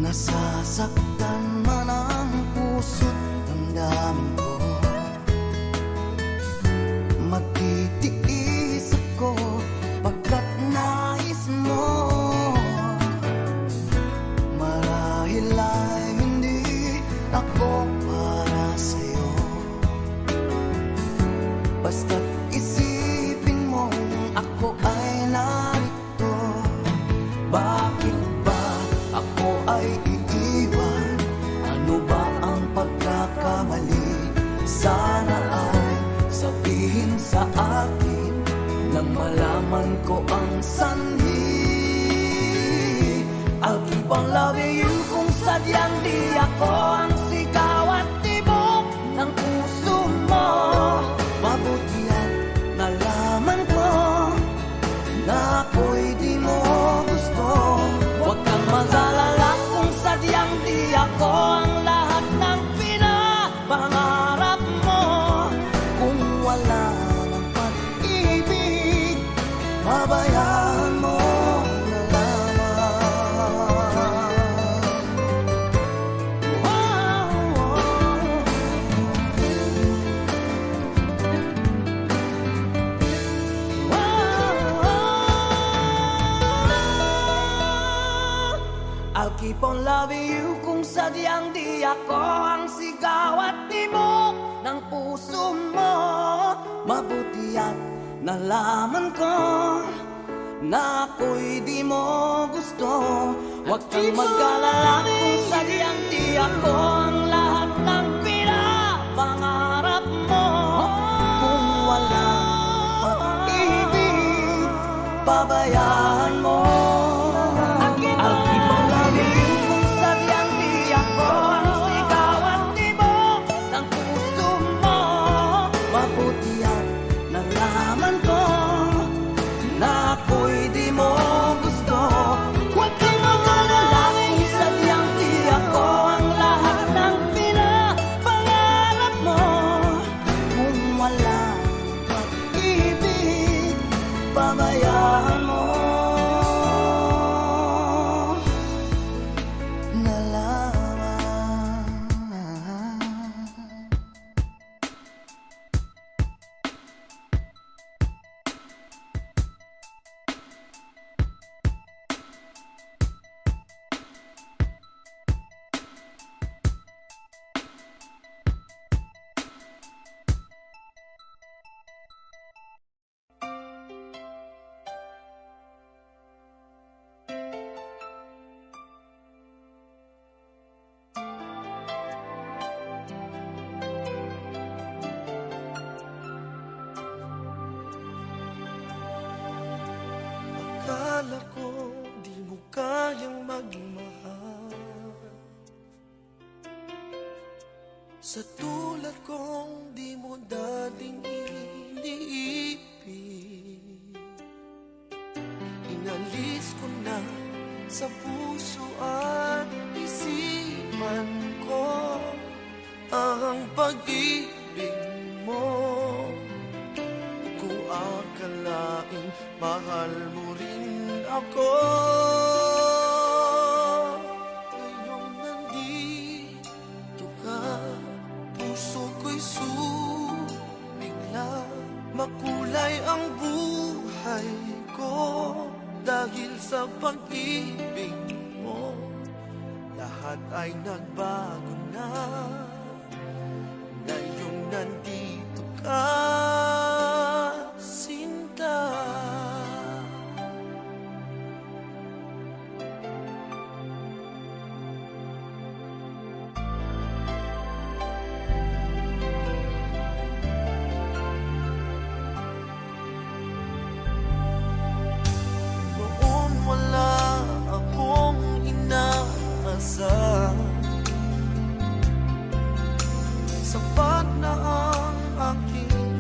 Nasasaktan man ang puso't damdamin ko. Magtitiis ako pagkat nais mo. Marahil ay hindi ako para sa'yo. Basta't isipin mong ako ay narito. Bakit ba ako ay iiwan? Ano ba ang pagkakamali? Sana ay sabihin sa akin nang malaman ko ang sanhi. I'll keep on loving you kung sadyang di ako ang sigaw at tibok ng puso mo. Mabuti at nalaman ko na ako'y di mo gusto. Huwag kang mag-alala kung sadyang di ako ang lahat ng pinapangarap mo. Kung wala ng pag-ibig, babayaan mo na lamang. I'll keep on loving you kung sadyang di ako ang sigaw at tibok ng puso mo. Mabuti at nalaman ko na ako'y di mo gusto. Huwag kang mag-alala kung sadyang di ako ang lahat ng pinapangarap mo. Kung wala pag-ibig, babayaan mo. I'll keep on loving you kung sadyang di ako ang sigaw at tibok ng puso mo. Mabuti at nalaman ko na ako'y di mo gusto. Huwag kang mag-alala kung sadyang di ako ang lahat ng pinapangarap mo. Kung wala pag-ibig, babayaan mo na lamang. Akala ko di mo kayang magmahal. Sa tulad kong di mo dating iniibig. Inalis ko na sa puso at isipan ko ang pag-ibig mo. Kung akalaing mahal mo rin ako. Ngayong nandito ka, puso ko'y sumigla. Makulay ang buhay ko dahil sa pag-ibig mo. Lahat ay nagbago na ngayong nandito ka, Sinta. Noon wala akong inaasam, sapat na ang aking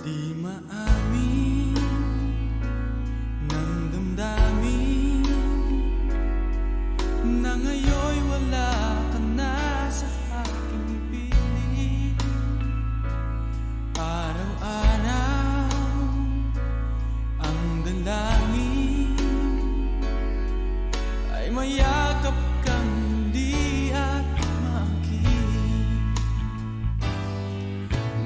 Di maamin ng damdamin na ngayon'y wala ka na sa aking piling. Araw-araw ang dalangin ay mayakap kang muli at makinig.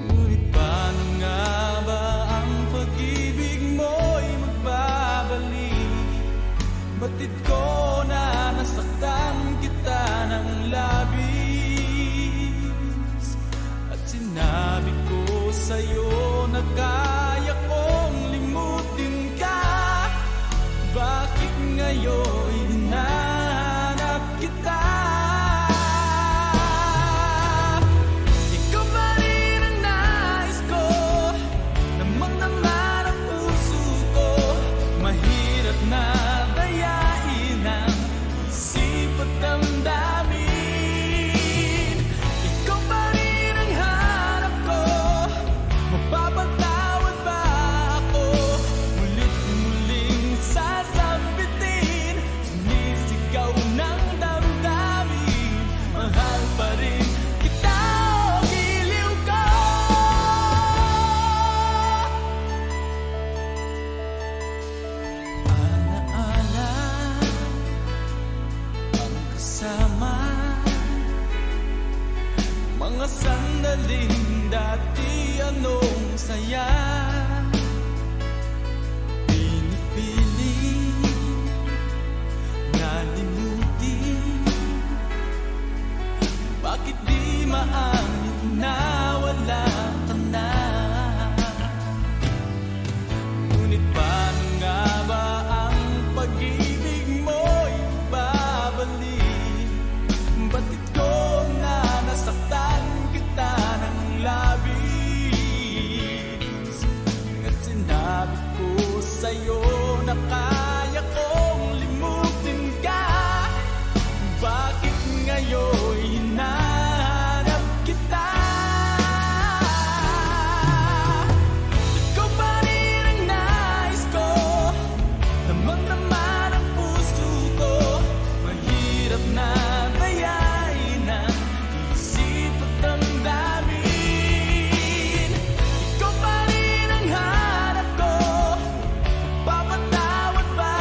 Ngunit paano nga ba ang pag-ibig mo'y magbabalik? Batid ko na nasaktan kita ng labis, at sinabi ko sa'yo na kaya kong limutin ka. Bakit ngayon hinahanap kita? Ikaw pa rin ang nais ko, namang-naman ang puso ko. Mahirap na dayain ang isip at damdamin. Ikaw pa rin ang hanap ko, mapapatawad ba ako? Mulit-muling sasabitin, sumisigaw ng damdamin. Mahal pa rin kita o giliw ko. Alaala ang kasama, mga sandaling dati anong saya. Pinipili na limutin, bakit di maamin na wala ka na? Ngunit paano nga ba ang pag-ibig mo'y babalik? Batid ko na nasaktan kita ng labis, at sinabi ko sa'yo na kaya kong limutin ka. Bakit ngayon hinahanap kita? Ikaw pa rin ang nais ko, namang-naman ang puso ko. Mahirap na dayain ang isip at damdamin. Ikaw pa rin ang hanap ko, mapapatawad ba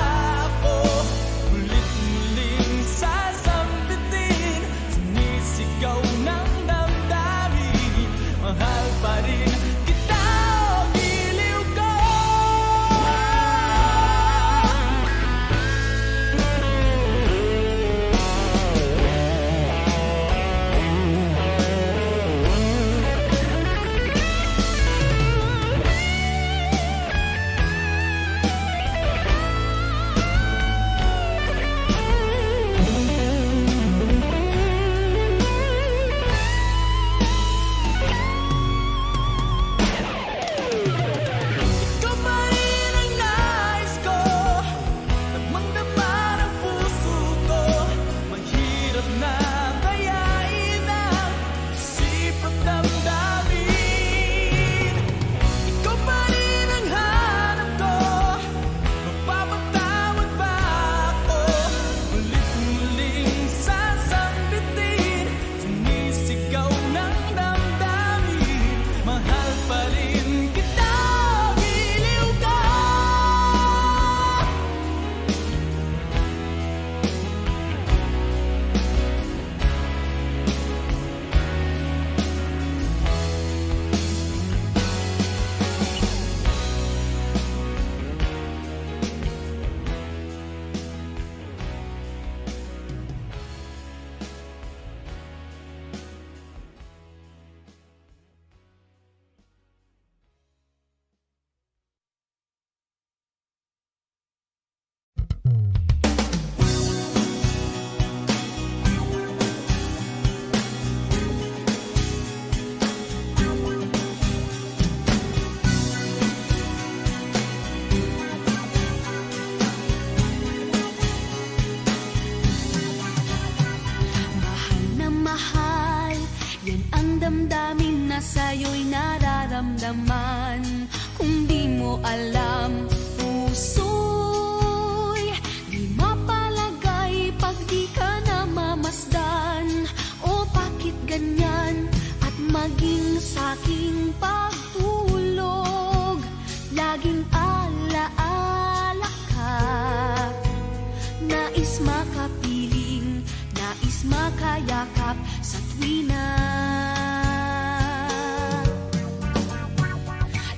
yakap sa tuwina.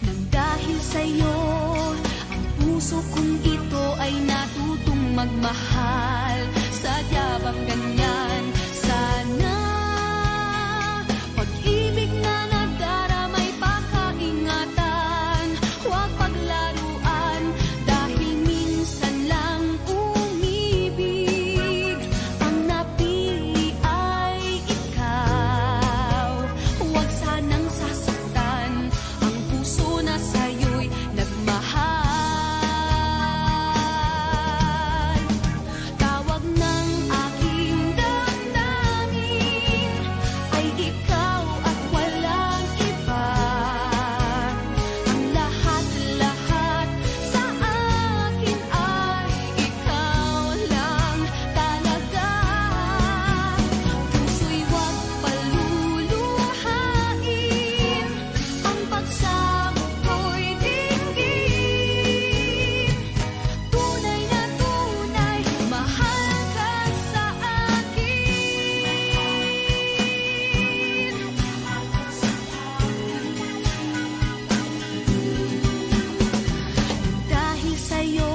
Nang dahil sa'yo, ang puso kong ito ay natutong magmahal. Sadya bang ganyan? Sana pag-ibig na nagdaramay pakaingatan, huwag paglaruan, dahil minsan lang umibig. Ang napili ay ikaw. Huwag sanang sasaktan ang puso na sa'yo'y nagmahal. Tawag ng aking damdamin ay ikaw at walang iba. Ang lahat-lahat sa akin ay ikaw lang talaga. Puso'y huwag paluluhain, ang pagsamo ko'y dinggin. Tunay na tunay, mahal ka sa akin. Dahil sa'yo,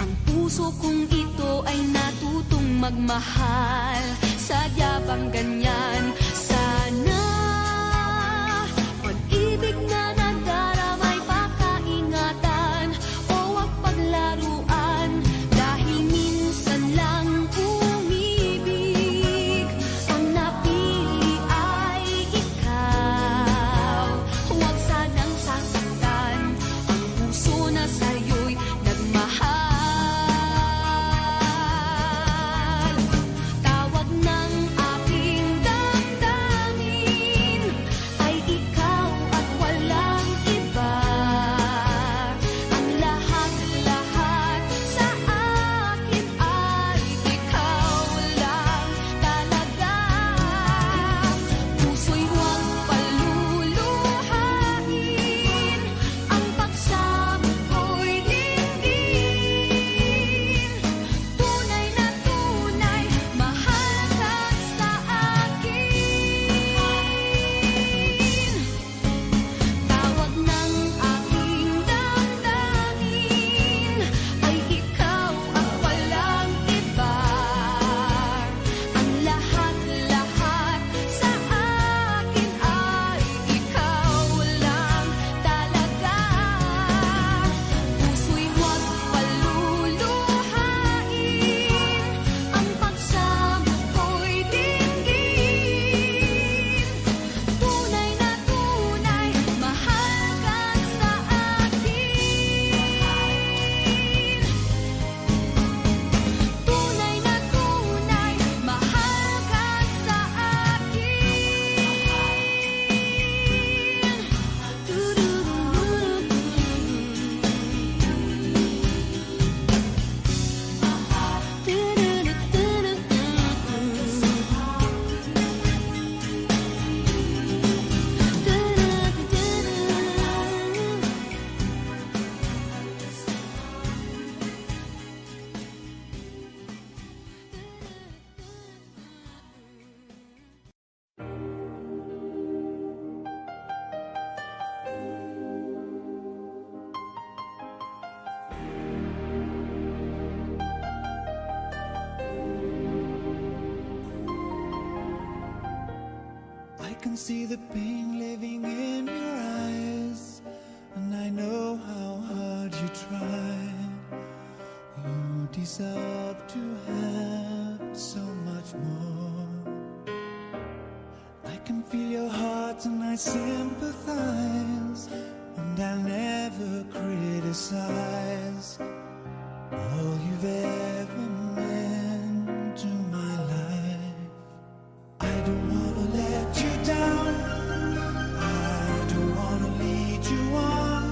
ang puso kong ito ay natutong magmahal. Sadya bang ganyan? Sana pag-ibig na nagdaramay pakaingatan, o wag paglaruan, dahil minsan lang umibig. Ang napili ay ikaw. Huwag sanang sasaktan ang puso na sa'yo'y nagmahal. Tawag ng aking damdamin ay ikaw at walang iba. Ang lahat-lahat sa akin ay ikaw lang talaga. Puso'y huwag paluluhain, ang pagsamo ko'y dinggin. Tunay na tunay, mahal ka sa akin. Tawag ng aking damdamin ay ikaw at walang iba. Ang lahat-lahat sa akin ay ikaw lang talaga. Puso'y huwag paluluhain, ang pagsamo ko'y dinggin. Tunay na tunay, mahal ka sa akin. Tunay na tunay, mahal ka sa akin. I can see the pain living in your eyes, and I know how hard you try. You deserve to have so much more. I can feel your heart and I sympathize, and I'll never criticize all you've ever meant to my life. I don't wanna let you down, I don't wanna lead you on,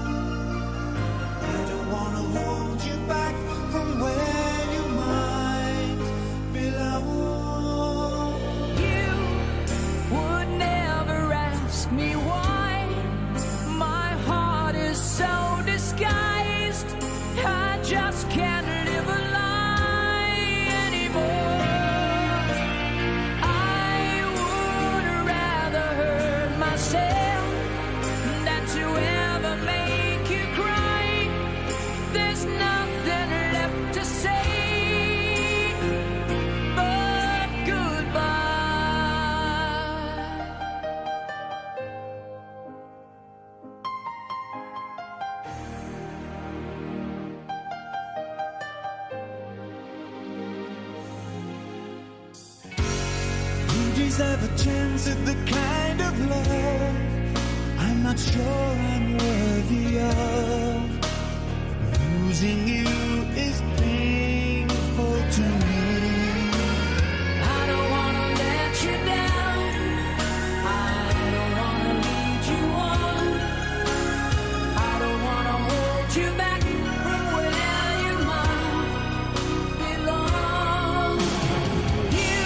I don't wanna hold you back from where you might belong. You would never ask me why. My heart is so disguised, I just can't live a lie she's ever chanted the kind of love I'm not sure I'm worthy of. Losing you is painful to me. I don't wanna let you down. I don't wanna lead you on. I don't wanna hold you back from where you might belong. You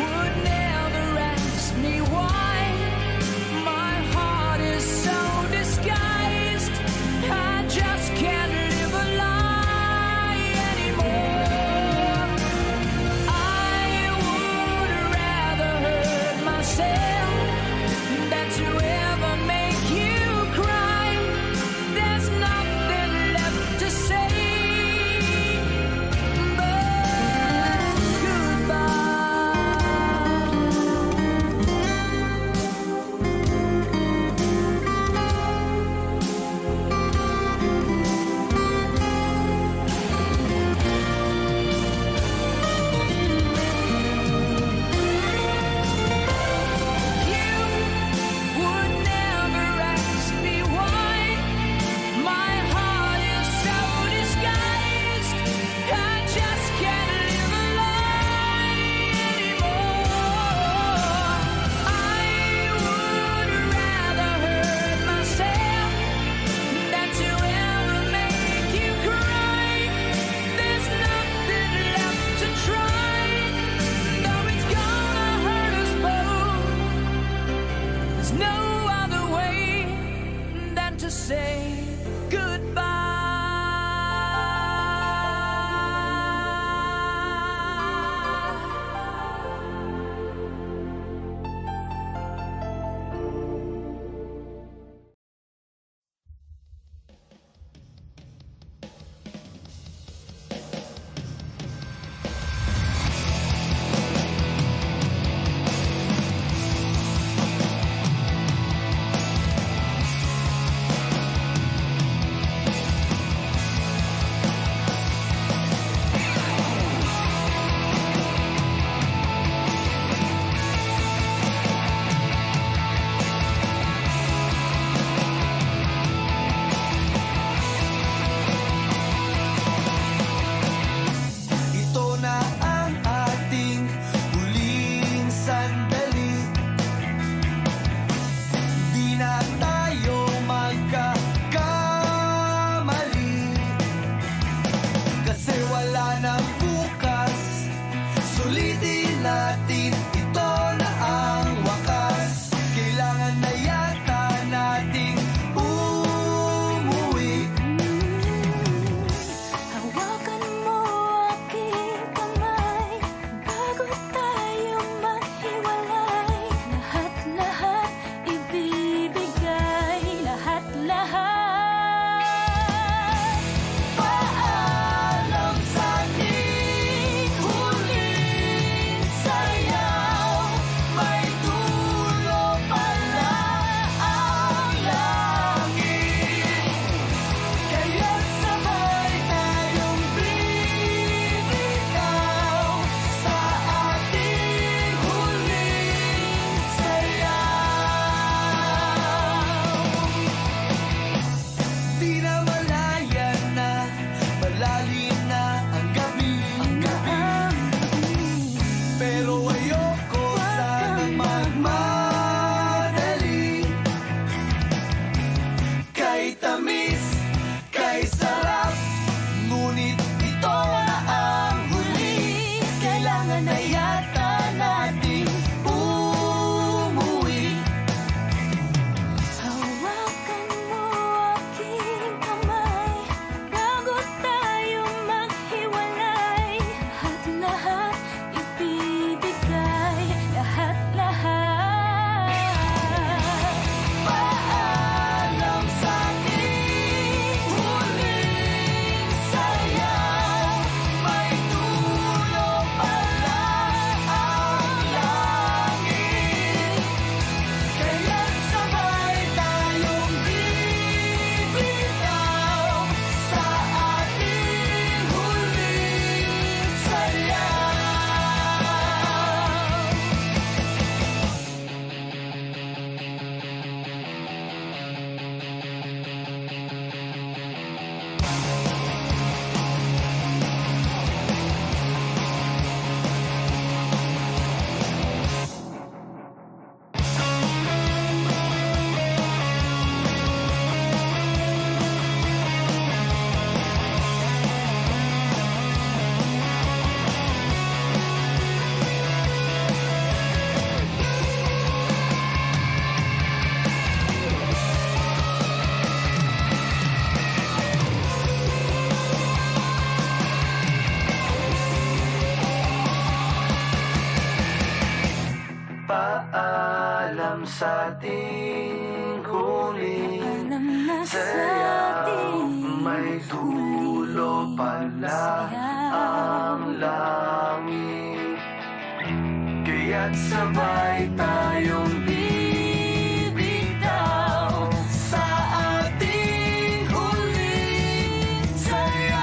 would never ask me why. My heart is so disguised. I just can't live a lie anymore. I would rather hurt myself than to ever make you cry. There's nothing left to say but you would never ask me why. My heart is so disguised. I just can't live a lie anymore. I would rather hurt myself than to ever make you cry. There's nothing left to try, though it's gonna hurt us both. There's no other way than to say goodbye. sa ating huling Alam na sa saya, ating may dulo pala ang langit. Kaya't sabay tayong bibitaw sa ating huling saya.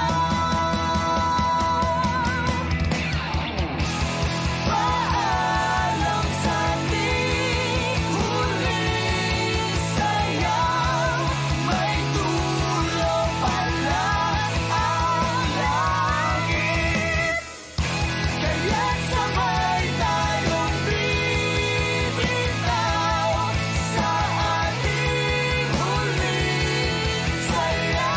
Paalam sa ating huling saya, may dulo pala ang langit. Kaya't sabay tayong bibitaw sa ating huling saya.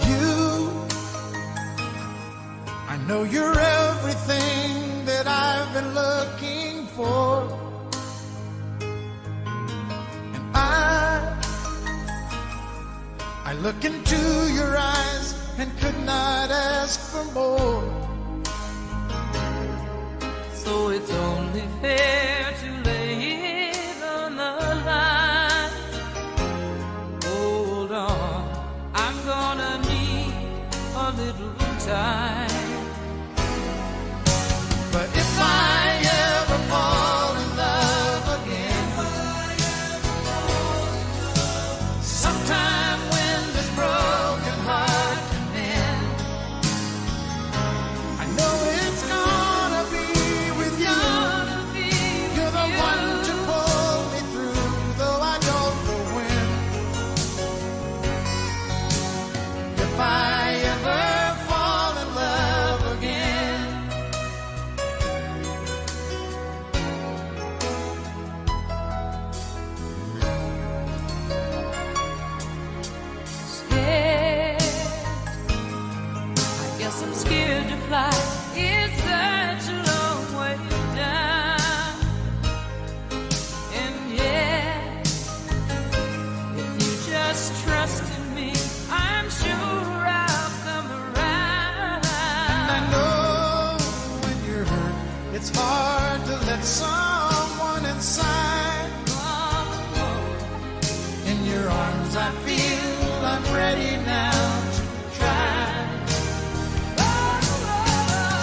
You, I know you're everything that I've been looking for. And I look into your eyes and could not ask for more. So it's only fair to lay it on the line. Hold on, I'm gonna need a little time. But if I ever fall in love again, sometime when this broken heart can mend, I know it's gonna be with you. You're the one to pull me through, though I don't know when. If I ever fall in love again, Scared, I guess I'm scared to fly. It's such a long way down. And yet, if you just trust in me, I'm sure I'll come around. I know when you're hurt, it's hard to let someone inside. In your arms, I feel I'm ready now to try.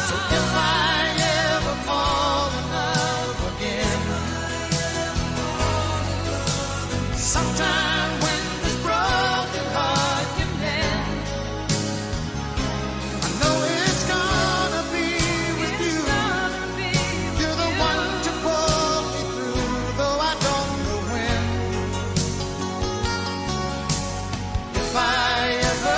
So if I ever fall in love again, sometime when this broken heart can mend, I know it's gonna be with you. You're the one to pull me through, though I don't know when. If I ever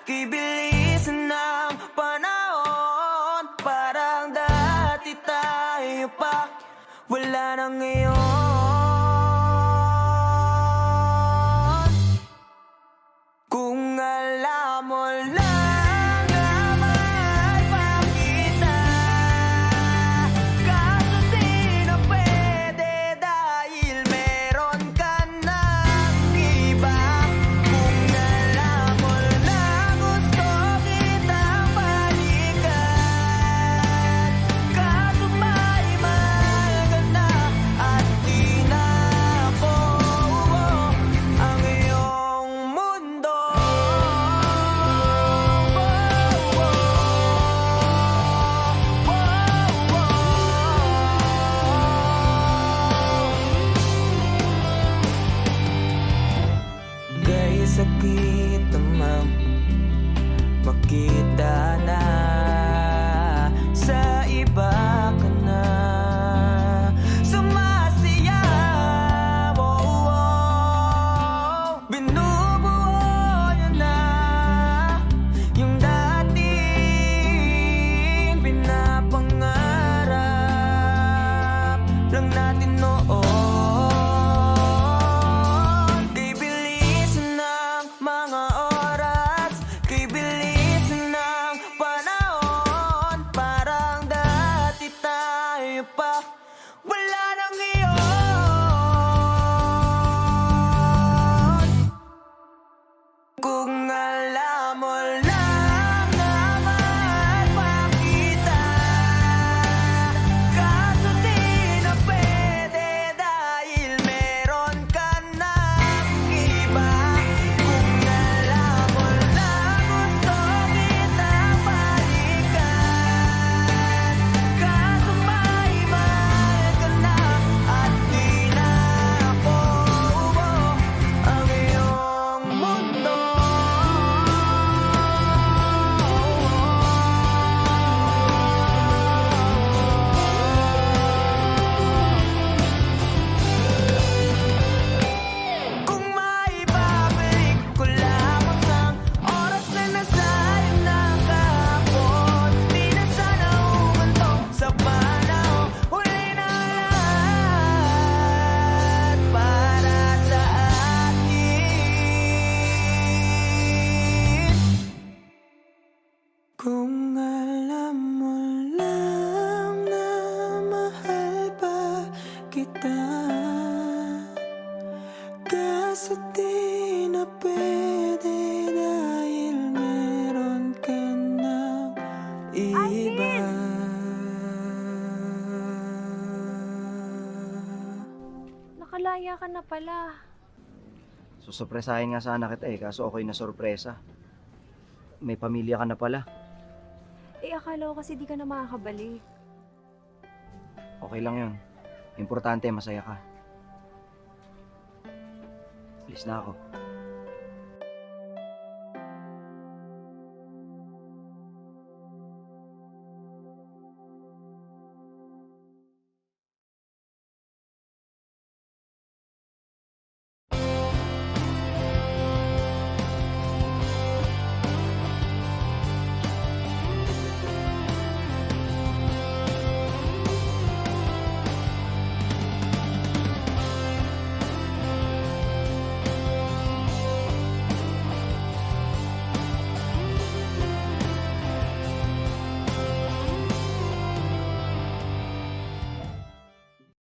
Kay bilis ng panahon, parang dati tayo pa, wala na ngayon. Kung alam mo lang na mahal pa kita, kaso di na pwede dahil meron ka ng iba. Kung alam mo lang gusto kitang balikan, kaso may mahal ka na at di na ako ang iyong mundo. Dahil sakit namang makita na sa iba ka na sumasayaw. Binubuo niya na yung dating pinapangarap lang natin noon. Kay bilis ng mga oras, kay bilis ng panahon, parang dati tayo pa, wala na ngayon. Kung alam mo lang na mahal pa kita, kaso di na pwede dahil meron ka ng iba. Kung alam mo lang gusto kitang balikan, kaso may mahal ka na at di na ako ang iyong mundo. Kung maibabalik ko lamang ang oras na nasayang ng kahapon, di na sana umanto sa panahon. Huli na lahat para sa akin. Kung alam mo lang na mahal pa kita, kaso di na pwede dahil meron ka ng iba. Nakalaya ka na pala. Susurpresahin nga sana kita kaso ako'y nasurpresa. May pamilya ka na pala. Eh, akala ko kasi di ka na makakabalik. Okay lang yun. Importante, masaya ka. Alis na ako.